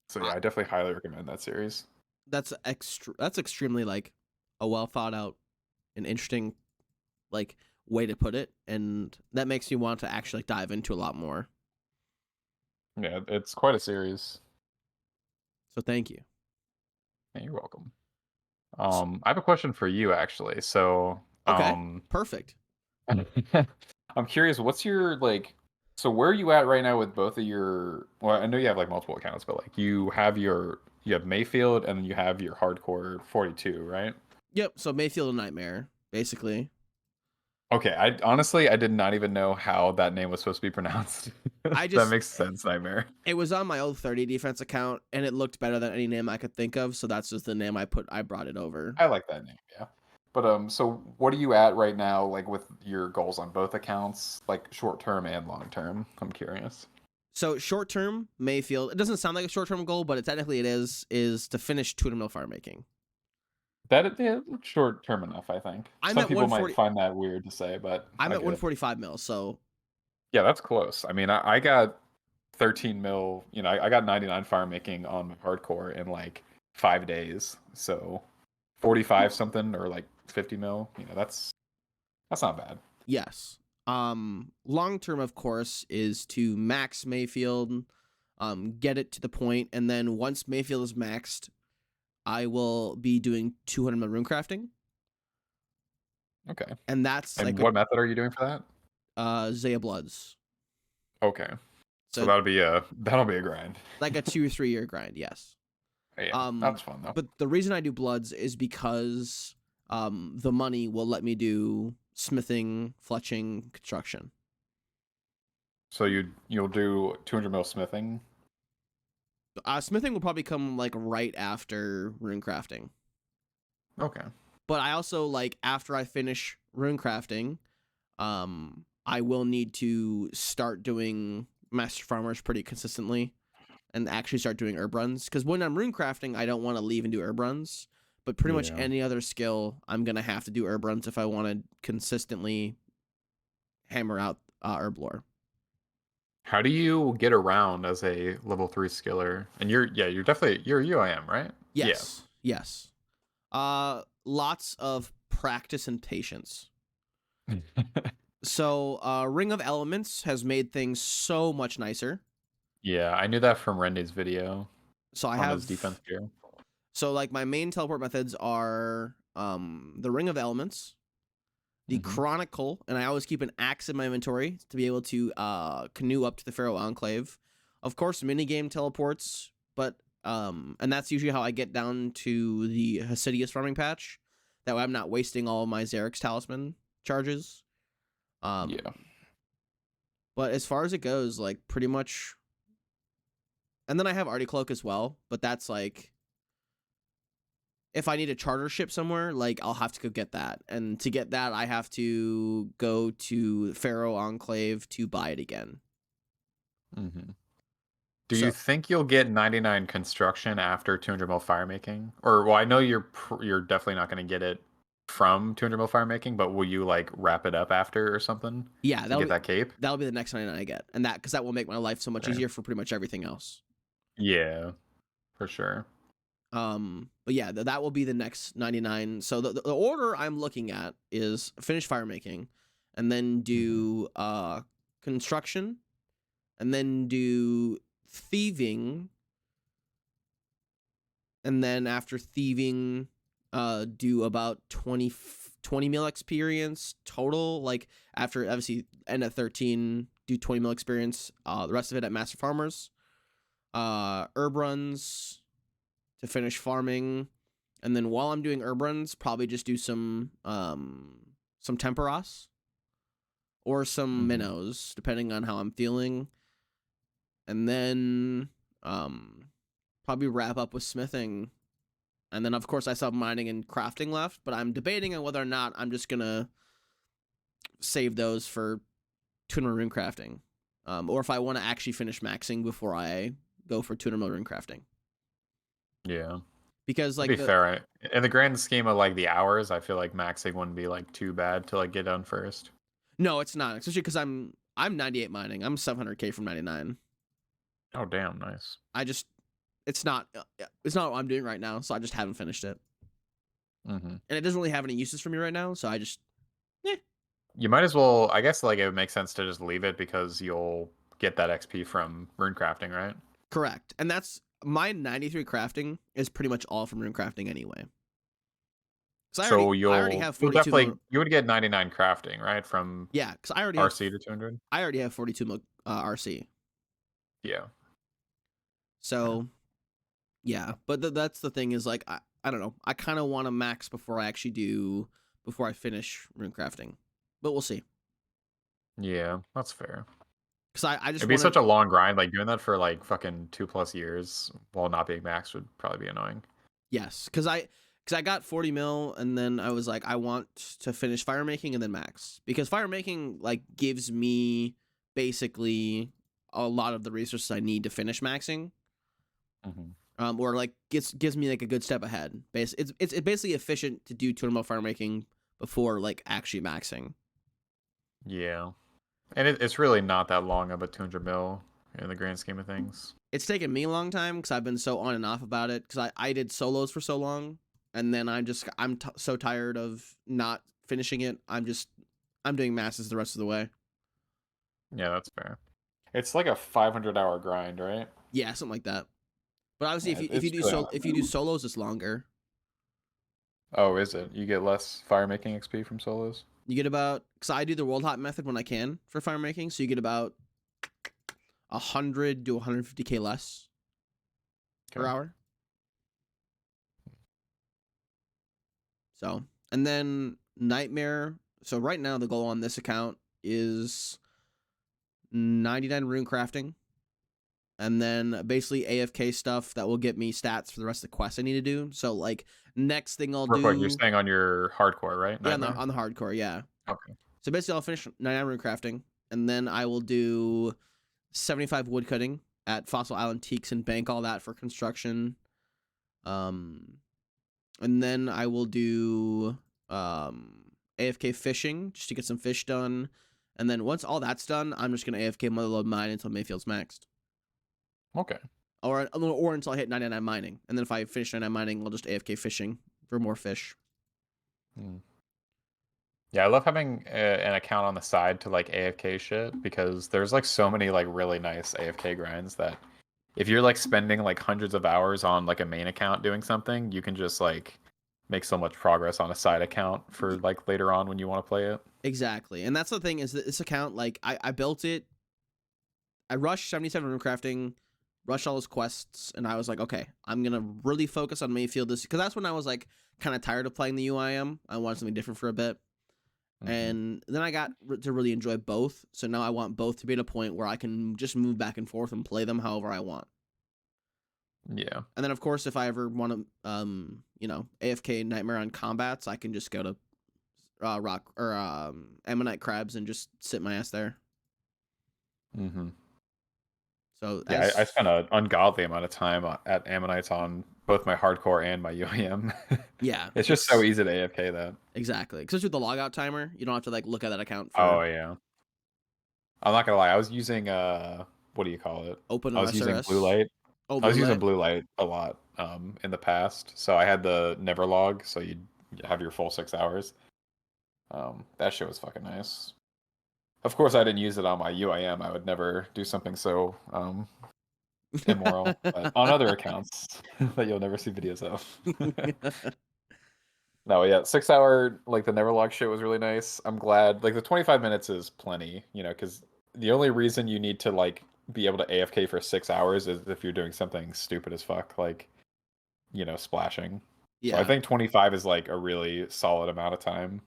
So I, yeah, I definitely highly recommend that series. that's extremely like a well thought out and interesting like way to put it, and that makes me want to actually like, dive into a lot more. Yeah, it's quite a series. So thank you. Yeah, you're welcome. S- I have a question for you actually. So, Okay, perfect. I'm curious, what's your like so where are you at right now with both of your well, I know you have like multiple accounts, but like you have Mayfield and then you have your hardcore 42, right? Yep. So Mayfield a Nightmare, basically. Okay, I honestly I did not even know how that name was supposed to be pronounced. I That just makes sense, Nightmare. it was on my old 30 defense account, and it looked better than any name I could think of, so that's just the name I brought it over. I like that name, yeah. But so what are you at right now, like with your goals on both accounts, like short term and long term? I'm curious. So short term, Mayfield. It doesn't sound like a short term goal, but technically it is to finish 200 mil fire making. That yeah, short term enough, I think. I'm Some at people might 140. find that weird to say, but I'm I at get it. 145 mil. So Yeah, that's close. I mean, I got 13 mil. You know, I got 99 fire making on my hardcore in like 5 days. So 45 something or like 50 mil. You know, that's not bad. yes. Long term, of course, is to max Mayfield, get it to the point, and then once Mayfield is maxed, I will be doing 200 mil rune crafting, Okay. and that's And like what method are you doing for that? Zaya Bloods. Okay. So So that'll be a grind. like a 2 or 3 year grind, yes. Yeah, that's fun though. But the reason I do Bloods is because the money will let me do smithing, fletching, construction. So you'll do 200 mil smithing. Smithing will probably come like right after rune crafting. Okay. But I also like after I finish rune crafting, I will need to start doing master farmers pretty consistently and actually start doing herb runs. Because when I'm rune crafting, I don't want to leave and do herb runs. But pretty much Yeah. any other skill, I'm gonna have to do herb runs if I want to consistently hammer out herb lore. How do you get around as a level 3 skiller? And you're definitely you're UIM, right? Yes, yes. Lots of practice and patience. Yeah. So, Ring of Elements has made things so much nicer. Yeah, I knew that from Rende's video So I on his have defense gear. so like my main teleport methods are the Ring of Elements, the Mhm. Chronicle, and I always keep an axe in my inventory to be able to canoe up to the Pharaoh Enclave. Of course, minigame teleports, but and that's usually how I get down to the Hasidius farming patch. That way I'm not wasting all of my Xerix talisman charges. Yeah. But as far as it goes, like pretty much, and then I have Artie Cloak as well, but that's like if I need a charter ship somewhere, like I'll have to go get that. And to get that, I have to go to Pharaoh Enclave to buy it again. Mm-hmm. Do you So think you'll get 99 construction after 200 mil fire making? Or well, I know you're definitely not going to get it from 200 mil fire making, but will you like wrap it up after or something yeah, to get that cape? that'll be the next 99 I get, and that because that will make my life so much Okay. easier for pretty much everything else. Yeah, for sure. But yeah, that will be the next 99. So the order I'm looking at is finish fire making, and then do construction, and then do thieving, and then after thieving do about 20 mil experience total, like after obviously end at 13 do 20 mil experience, the rest of it at master farmers, herb runs to finish farming, and then while I'm doing herb runs probably just do some temporos or some Mm-hmm. minnows depending on how I'm feeling, and then probably wrap up with smithing. And then, of course, I still have mining and crafting left, but I'm debating on whether or not I'm just going to save those for tuner rune crafting. Or if I want to actually finish maxing before I go for tuner mode rune crafting. Yeah. Because, To like, be fair, in the grand scheme of like the hours, I feel like maxing wouldn't be like too bad to like get done first. no, it's not. Especially because I'm 98 mining. I'm 700k from 99. Oh, damn, nice. It's not what I'm doing right now, so I just haven't finished it. Mm-hmm. And it doesn't really have any uses for me right now, so I just, You might as well, I guess, like it would make sense to just leave it because you'll get that XP from rune crafting, right? correct. And that's my 93 crafting is pretty much all from rune crafting anyway. Because So I already have you'll 42 definitely mil. you would get 99 crafting, right? From Yeah, because RC to 200. I already have 42 mil RC. Yeah. So yeah, but that's the thing is like I don't know. I kind of want to max before I finish rune crafting, but we'll see. Yeah, that's fair. Because I just It'd be want such to, a long grind, like doing that for like fucking 2+ years while not being maxed would probably be annoying. yes, because I got 40 mil and then I was like I want to finish fire making and then max, because fire making like gives me basically a lot of the resources I need to finish maxing. Mm-hmm. Or like gives me like a good step ahead. It's basically efficient to do 200 mil fire making before like actually maxing. Yeah, and it's really not that long of a 200 mil in the grand scheme of things. It's taken me a long time because I've been so on and off about it because I did solos for so long, and then I'm so tired of not finishing it. I'm doing masses the rest of the way. Yeah, that's fair. It's like a 500-hour grind, right? Yeah, something like that. But obviously, Yeah, it's really not that if you bad. do solos, it's longer. Oh, is it? You get less fire making XP from solos? You get about because I do the world hop method when I can for fire making, so you get about 100 to 150k less per Okay. hour. So, and then Nightmare. So right now the goal on this account is 99 rune crafting, and then basically AFK stuff that will get me stats for the rest of the quests I need to do. So like next thing I'll Real quick, you're do, saying on your hardcore, right? yeah, Nightmare? on the hardcore, yeah. Okay. So basically I'll finish 99 rune crafting, and then I will do 75 wood cutting at Fossil Island Teaks and bank all that for construction. And then I will do AFK fishing just to get some fish done. And then once all that's done, I'm just gonna AFK motherload mine until Mayfield's maxed, Okay. or until I hit 99 mining. And then if I finish 99 mining, I'll just AFK fishing for more fish. Hmm. Yeah, I love having an account on the side to like AFK shit because there's like so many like really nice AFK grinds that if you're like spending like hundreds of hours on like a main account doing something, you can just like make so much progress on a side account for like later on when you want to play it. Exactly, and that's the thing is that this account, like I built it. I rushed 77 room crafting, rushed all those quests, and I was like, okay, I'm gonna really focus on Mayfield this because that's when I was like kind of tired of playing the UIM. I wanted something different for a bit. Mm-hmm. And then I got to really enjoy both. So now I want both to be at a point where I can just move back and forth and play them however I want. Yeah. And then, of course, if I ever want to, AFK Nightmare on combats, I can just go to Rock or Ammonite Crabs and just sit my ass there. Mm-hmm. So Yeah, I as spent an ungodly amount of time at Ammonites on both my hardcore and my UAM. yeah, It's just so easy to AFK that. exactly. Especially with the logout timer, you don't have to like look at that account Oh for yeah. I'm not gonna lie, I was using what do you call it? open I was using blue OSRS. light. Oh, I blue was using light. blue light a lot in the past. So I had the never log, so you'd have your full 6 hours. That shit was fucking nice. Of course I didn't use it on my UIM. I would never do something so immoral. But on other accounts that you'll never see videos of. No, yeah, 6 hour like the Neverlog shit was really nice. I'm glad. Like the 25 minutes is plenty, because the only reason you need to like be able to AFK for 6 hours is if you're doing something stupid as fuck, like splashing. So I Yeah, think 25 is like a really solid amount of time.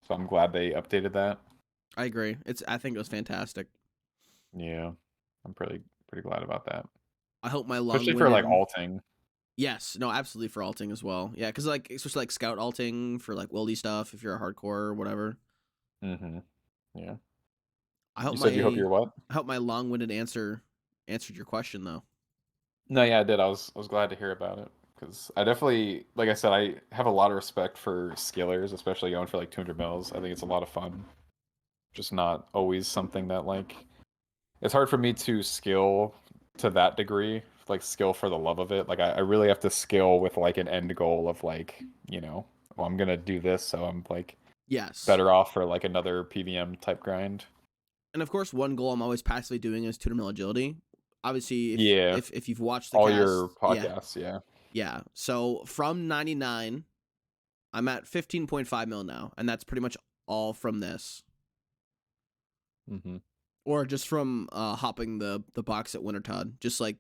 So I'm glad they updated that. I agree. I think it was fantastic. Yeah, I'm pretty glad about that, I hope my especially for like long-winded. alting. Yes, no, absolutely for alting as well. Yeah, because like especially like scout alting for like wildy stuff if you're a hardcore or whatever. Mm-hmm. Yeah. I hope You said you hope my you're what? I hope my long-winded answer answered your question though. No, yeah, I did. I was glad to hear about it because I definitely, like I said, I have a lot of respect for skillers, especially going for like 200 mils. I think it's a lot of fun. Just not always something that like it's hard for me to skill to that degree, like skill for the love of it. Like I really have to skill with like an end goal of like, well, I'm gonna do this, so I'm like Yes, better off for like another PVM type grind. and of course one goal I'm always passively doing is 200 mil agility. Obviously, Yeah, if you've watched the all cast, your yeah, podcasts, yeah. yeah. So from 99, I'm at 15.5 mil now, and that's pretty much all from this, Mm-hmm. or just from hopping the box at Wintertod, just like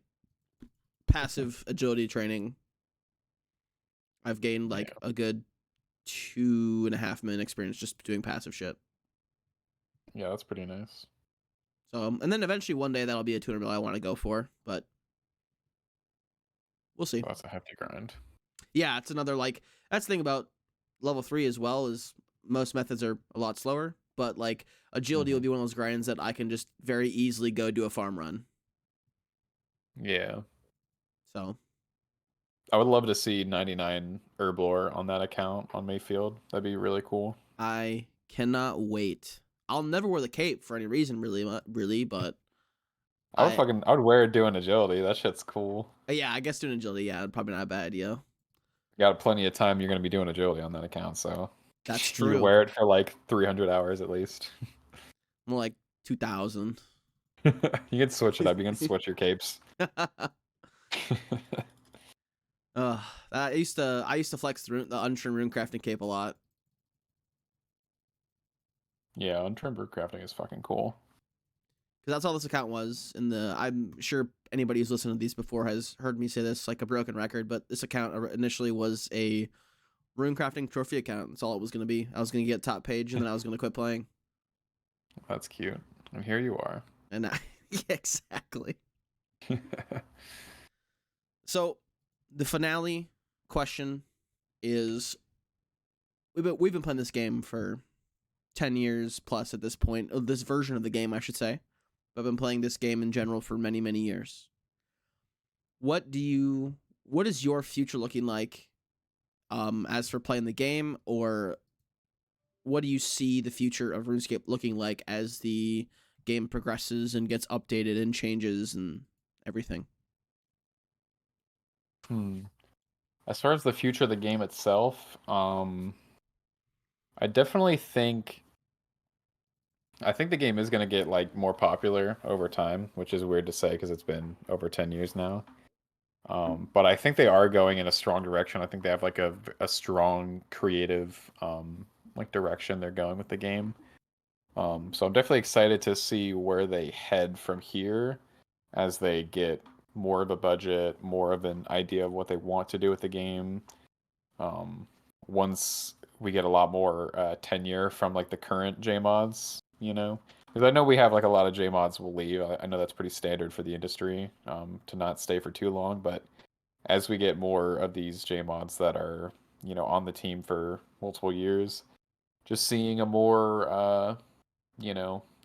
passive agility training. I've gained like Yeah, a good 2.5 minute experience just doing passive shit. yeah, that's pretty nice. So, and then eventually one day that'll be a 200 mil I want to go for, but we'll see. Well, that's a hefty grind. Yeah, it's another like that's the thing about level 3 as well is most methods are a lot slower, but like agility will be one of those grinds that I can just very easily go do a farm run. Yeah. So I would love to see 99 Herblore on that account on Mayfield. That'd be really cool. I cannot wait. I'll never wear the cape for any reason, really, but I I would wear it doing agility. That shit's cool. yeah, I guess doing agility, yeah, probably not a bad idea. Got plenty of time you're gonna be doing agility on that account, so That's you could true. wear it for like 300 hours at least. More like 2,000. You can switch it up. You can switch your capes. I used to flex the untrimmed runecrafting cape a lot. Yeah, untrimmed root crafting is fucking cool. Because that's all this account was. I'm sure anybody who's listened to these before has heard me say this like a broken record, but this account initially was a runecrafting trophy account. That's all it was going to be. I was going to get top page, and then I was going to quit playing. That's cute. And here you are. And yeah, exactly. So, the finale question is: we've been playing this game for 10 years plus at this point. This version of the game, I should say. I've been playing this game in general for many, many years. What is your future looking like as for playing the game, or what do you see the future of RuneScape looking like as the game progresses and gets updated and changes and everything? As far as the future of the game itself, I definitely I think the game is going to get like more popular over time, which is weird to say because it's been over 10 years now. But I think they are going in a strong direction. I think they have like a strong creative like direction they're going with the game. So I'm definitely excited to see where they head from here as they get more of a budget, more of an idea of what they want to do with the game. Once we get a lot more tenure from like the current JMods, you know, because I know we have like a lot of JMods will leave. I know that's pretty standard for the industry to not stay for too long. But as we get more of these JMods that are on the team for multiple years, just seeing a more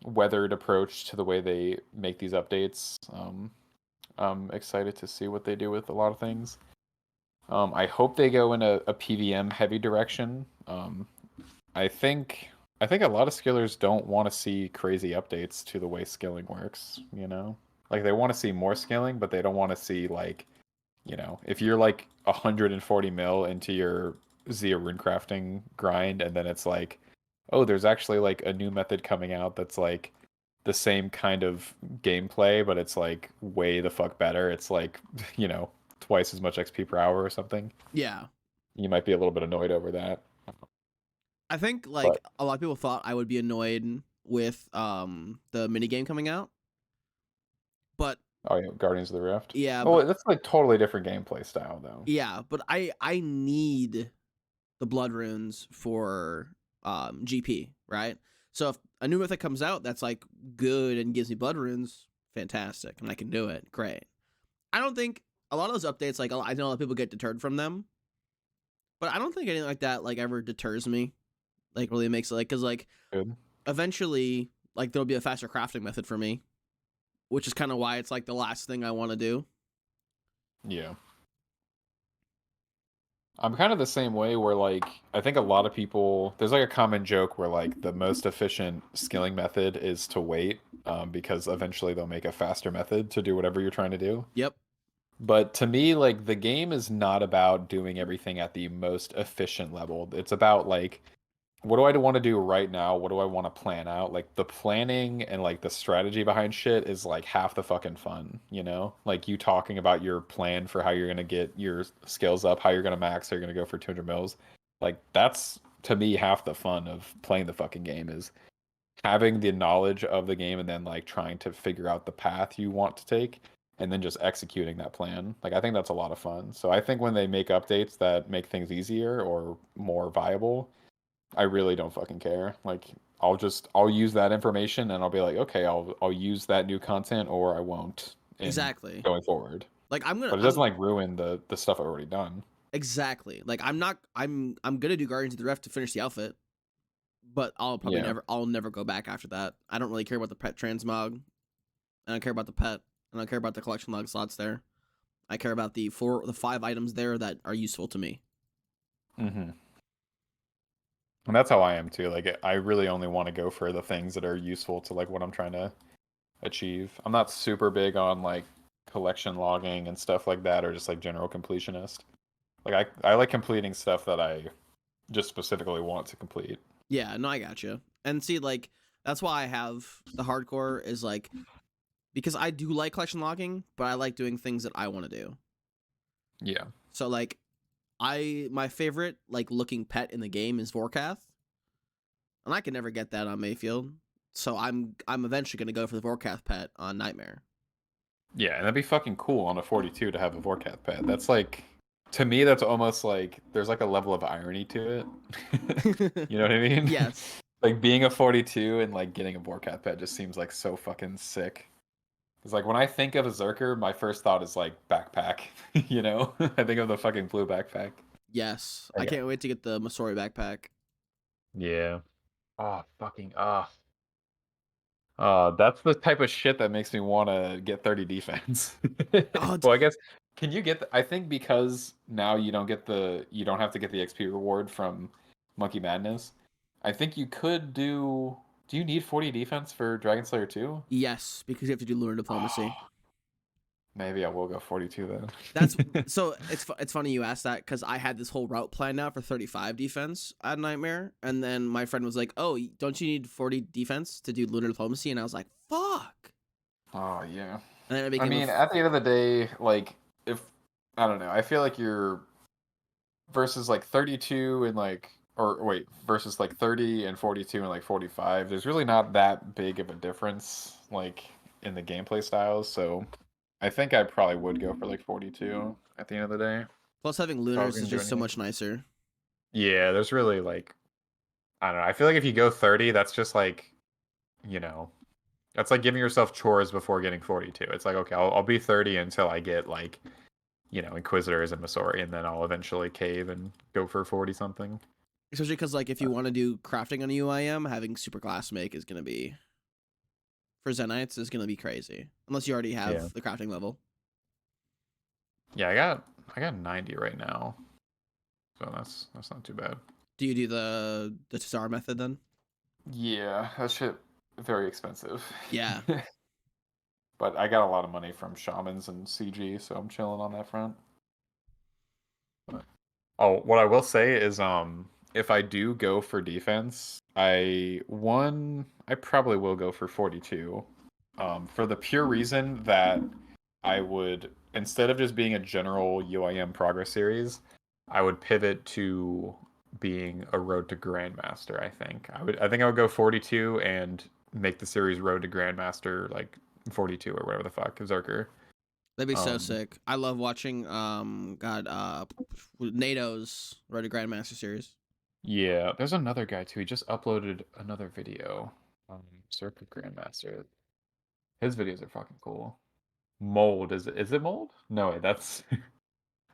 weathered approach to the way they make these updates. I'm excited to see what they do with a lot of things. I hope they go in a PVM heavy direction. I think a lot of skillers don't want to see crazy updates to the way skilling works, Like they want to see more skilling, but they don't want to see like, if you're like 140 mil into your Zia rune crafting grind and then it's like, oh, there's actually like a new method coming out that's like the same kind of gameplay, but it's like way the fuck better. It's like, twice as much XP per hour or something. Yeah. You might be a little bit annoyed over that. I think like But a lot of people thought I would be annoyed with the minigame coming out. But oh yeah, Guardians of the Rift. yeah, Oh, but that's like totally different gameplay style though. yeah, but I need the blood runes for GP, right? So if a new mythic comes out that's like good and gives me blood runes, fantastic, and I can do it, great. I don't think a lot of those updates, like I know a lot of people get deterred from them, but I don't think anything like that like ever deters me. Like really makes it like because like Good. eventually like there'll be a faster crafting method for me, which is kind of why it's like the last thing I want to do. Yeah. I'm kind of the same way where like I think a lot of people there's like a common joke where like the most efficient skilling method is to wait because eventually they'll make a faster method to do whatever you're trying to do. Yep. But to me, like the game is not about doing everything at the most efficient level. It's about like what do I want to do right now? What do I want to plan out? Like the planning and like the strategy behind shit is like half the fucking fun, Like you talking about your plan for how you're gonna get your skills up, how you're gonna max, how you're gonna go for 200 mils. Like that's to me half the fun of playing the fucking game is having the knowledge of the game and then like trying to figure out the path you want to take and then just executing that plan. Like I think that's a lot of fun. So I think when they make updates that make things easier or more viable, I really don't fucking care. Like I'll use that information and I'll be like, okay, I'll use that new content or I won't in Exactly. going forward. Like But it doesn't like ruin the stuff I've already done. exactly. Like I'm gonna do Guardians of the Rift to finish the outfit, but Yeah. I'll never go back after that. I don't really care about the pet transmog. I don't care about the pet. I don't care about the collection log slots there. I care about the 5 items there that are useful to me. Mm-hmm. And that's how I am too. Like I really only want to go for the things that are useful to like what I'm trying to achieve. I'm not super big on like collection logging and stuff like that, or just like general completionist. Like I like completing stuff that I just specifically want to complete. Yeah, no, I got you. And see, like that's why I have the hardcore is like because I do like collection logging, but I like doing things that I want to do. Yeah. So like my favorite like looking pet in the game is Vorkath, and I can never get that on Mayfield. So I'm eventually gonna go for the Vorkath pet on Nightmare. Yeah, and that'd be fucking cool on a 42 to have a Vorkath pad. That's like, to me, that's almost like there's like a level of irony to it. You know what I mean? Yes. Like being a 42 and like getting a Vorkath pad just seems like so fucking sick. It's like when I think of a Zerker, my first thought is like backpack. You know, I think of the fucking blue backpack. Yes. I Like, can't wait to get the Masori backpack. yeah. Oh, fucking that's the type of shit that makes me want to get 30 defense. Oh, Well, I guess can you get I think because now you don't have to get the XP reward from Monkey Madness. I think you could do you need 40 defense for Dragon Slayer 2? yes, because you have to do lunar diplomacy. Maybe I will go 42 That's then. so it's funny you asked that because I had this whole route planned out for 35 defense at Nightmare, and then my friend was like, "Oh, don't you need 40 defense to do lunar diplomacy?" And I was like, "Fuck!" Oh yeah. And then it I became mean, at the end of the day, like if I don't know, I feel like you're versus like 32 and like or wait, versus like 30 and 42 and like 45. There's really not that big of a difference like in the gameplay styles, so I think I probably would go for like 42 at the end of the day. plus having If I was lunars is gonna do just so anything. much nicer. Yeah, there's really like I don't know. I feel like if you go 30, that's just like, you know, that's like giving yourself chores before getting 42. It's like, okay, I'll be 30 until I get like, Inquisitors and Masori, and then I'll eventually cave and go for 40 something. Especially because like if you But, want to do crafting on a UIM, having super glass make is gonna be for Zenites is gonna be crazy unless you already yeah. have the crafting level. Yeah, I got 90 right now. So that's not too bad. Do you do the Tsar method then? Yeah, that shit very expensive. Yeah. But I got a lot of money from shamans and CG, so I'm chilling on that front. But, oh, what I will say is if I do go for defense, I probably will go for 42. For the pure reason that I would instead of just being a general UIM progress series, I would pivot to being a road to Grandmaster, I think I would go 42 and make the series road to Grandmaster like 42 or whatever the fuck, Zerker. That'd be so Um sick. I love watching NATO's Road to Grandmaster series. yeah, there's another guy too. He just uploaded another video. Zerker Grandmaster. His videos are fucking cool. Mold, is it Mold? No, wait, that's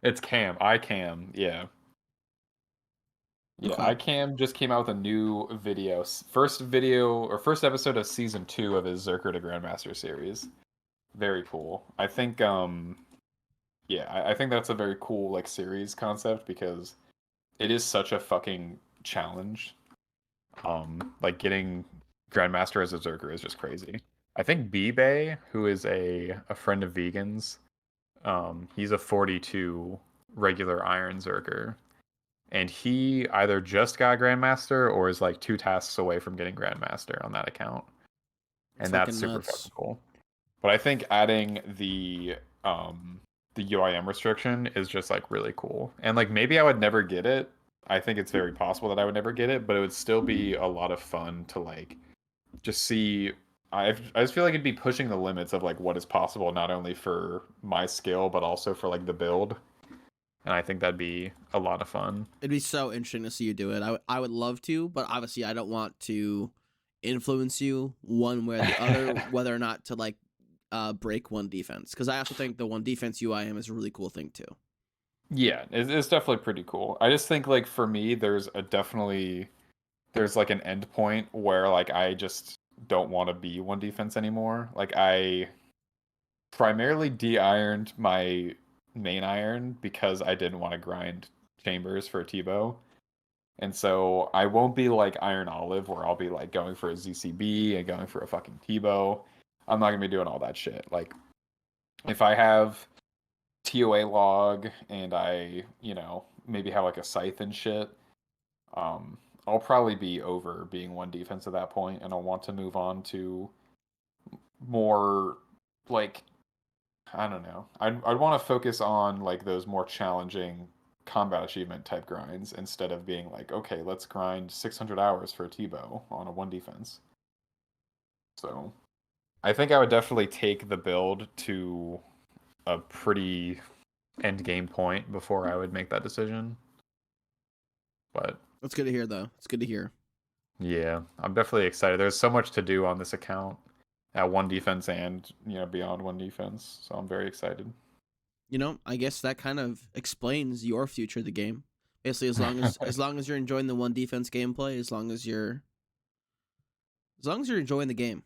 it's Cam. iCam. Yeah. Yeah, Okay. iCam just came out with a new video. First video or first episode of season 2 of his Zerker to Grandmaster series. Very cool. I think yeah, I think that's a very cool like series concept because it is such a fucking challenge. Like getting Grandmaster as a Zerker is just crazy. I think B-Bay, who is a friend of Vegans, he's a 42 regular Iron Zerker. And he either just got Grandmaster or is like 2 tasks away from getting Grandmaster on that account. It's And that's fucking super fucking nuts. cool. But I think adding the UIM restriction is just like really cool. And like maybe I would never get it. I think it's very possible that I would never get it, but it would still be a lot of fun to like just see I just feel like it'd be pushing the limits of like what is possible not only for my skill but also for like the build. And I think that'd be a lot of fun. It'd be so interesting to see you do it. I would love to, but obviously I don't want to influence you one way or the other, whether or not to like break one defense. Because I also think the one defense UIM is a really cool thing too. Yeah, it's definitely pretty cool. I just think like for me, there's a definitely there's like an end point where like I just don't want to be one defense anymore. Like I primarily de-ironed my main iron because I didn't want to grind chambers for a T-bow. And so I won't be like Iron Olive where I'll be like going for a ZCB and going for a fucking T-bow. I'm not gonna be doing all that shit. Like if I have TOA log and I, maybe have like a scythe and shit, I'll probably be over being one defense at that point, and I'll want to move on to more like I don't know. I'd want to focus on like those more challenging combat achievement type grinds instead of being like, okay, let's grind 600 hours for a T-bow on a one defense. So I think I would definitely take the build to a pretty end game point before I would make that decision. But That's good to hear, though. It's good to hear. yeah, I'm definitely excited. There's so much to do on this account at one defense and beyond one defense. So I'm very excited. I guess that kind of explains your future of the game. Basically, as long as you're enjoying the one defense gameplay, as long as you're enjoying the game,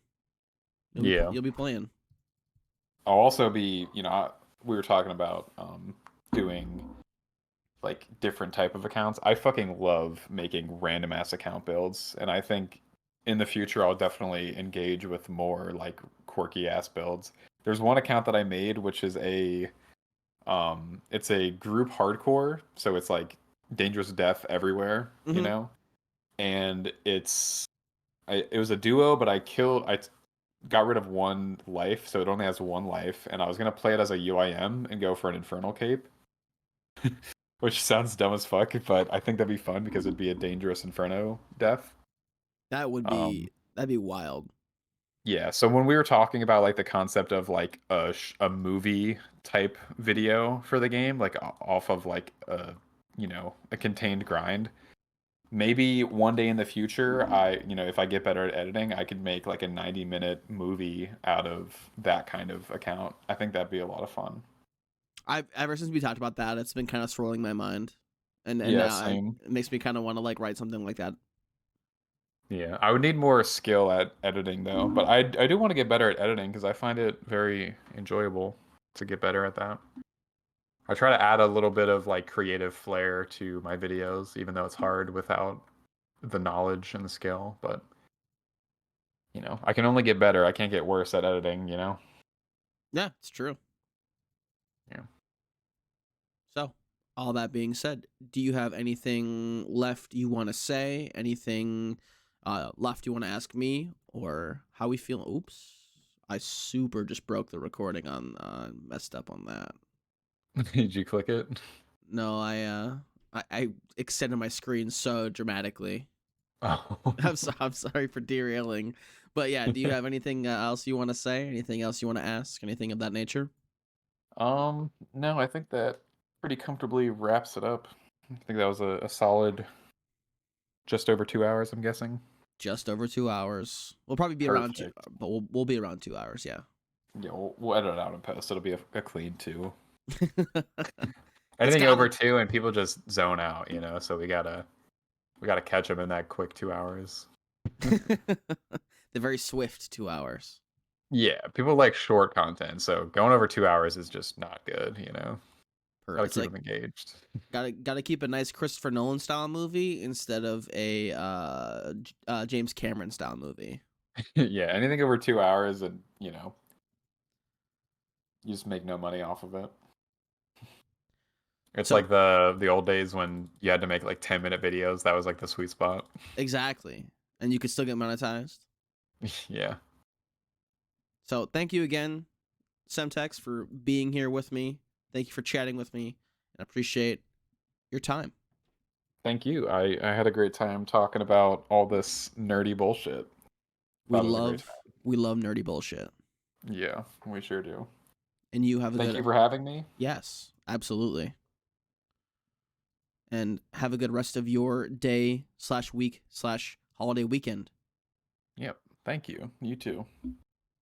you'll be Yeah. you'll be playing. I'll also be, we were talking about doing like different type of accounts. I fucking love making random ass account builds, and I think in the future I'll definitely engage with more like quirky ass builds. There's one account that I made which is it's a group hardcore, so it's like dangerous death everywhere, Mm-hmm. and it was a duo, but I got rid of one life, so it only has one life, and I was gonna play it as a UIM and go for an infernal cape, which sounds dumb as fuck, but I think that'd be fun because it'd be a dangerous inferno death. Um, That'd be wild. yeah. So when we were talking about like the concept of like a movie type video for the game, like off of like a contained grind, maybe one day in the future, if I get better at editing, I could make like a 90-minute movie out of that kind of account. I think that'd be a lot of fun. I've ever since we talked about that, it's been kind of swirling my mind, and Yeah, now same. it makes me kind of want to like write something like that. Yeah, I would need more skill at editing though, but I do want to get better at editing because I find it very enjoyable to get better at that. I try to add a little bit of like creative flair to my videos, even though it's hard without the knowledge and the skill, but I can only get better. I can't get worse at editing. Yeah, it's true. Yeah. So, all that being said, do you have anything left you want to say? Anything left you want to ask me, or how we feel? Oops, I super just broke the recording on messed up on that. Did you click it? No, I extended my screen so dramatically. Oh. I'm sorry for derailing, but yeah, do you have anything else you want to say? Anything else you want to ask? Anything of that nature? No, I think that pretty comfortably wraps it up. I think that was a solid just over 2 hours, I'm guessing. Just over 2 hours. We'll probably be around two, Perfect. but we'll be around 2 hours. Yeah. Yeah, we'll edit it out and post. It'll be a clean two. It's Anything gotta. over two, and people just zone out. So we gotta catch them in that quick 2 hours. The very swift 2 hours. Yeah, people like short content, so going over 2 hours is just not good. Gotta It's keep like them engaged. gotta keep a nice Christopher Nolan style movie instead of a James Cameron style movie. Yeah, anything over 2 hours, and you just make no money off of it. It's So like the old days when you had to make like 10-minute videos. That was like the sweet spot. exactly, and you could still get monetized. Yeah. So thank you again, Semtecks, for being here with me. Thank you for chatting with me, and I appreciate your time. Thank you. I had a great time talking about all this nerdy bullshit. We Thought it was a great love time. we love nerdy bullshit, Yeah, we sure do. and you have a Thank good you for having me. yes, absolutely, and have a good rest of your day/week/holiday weekend. Yep. Thank you. You too.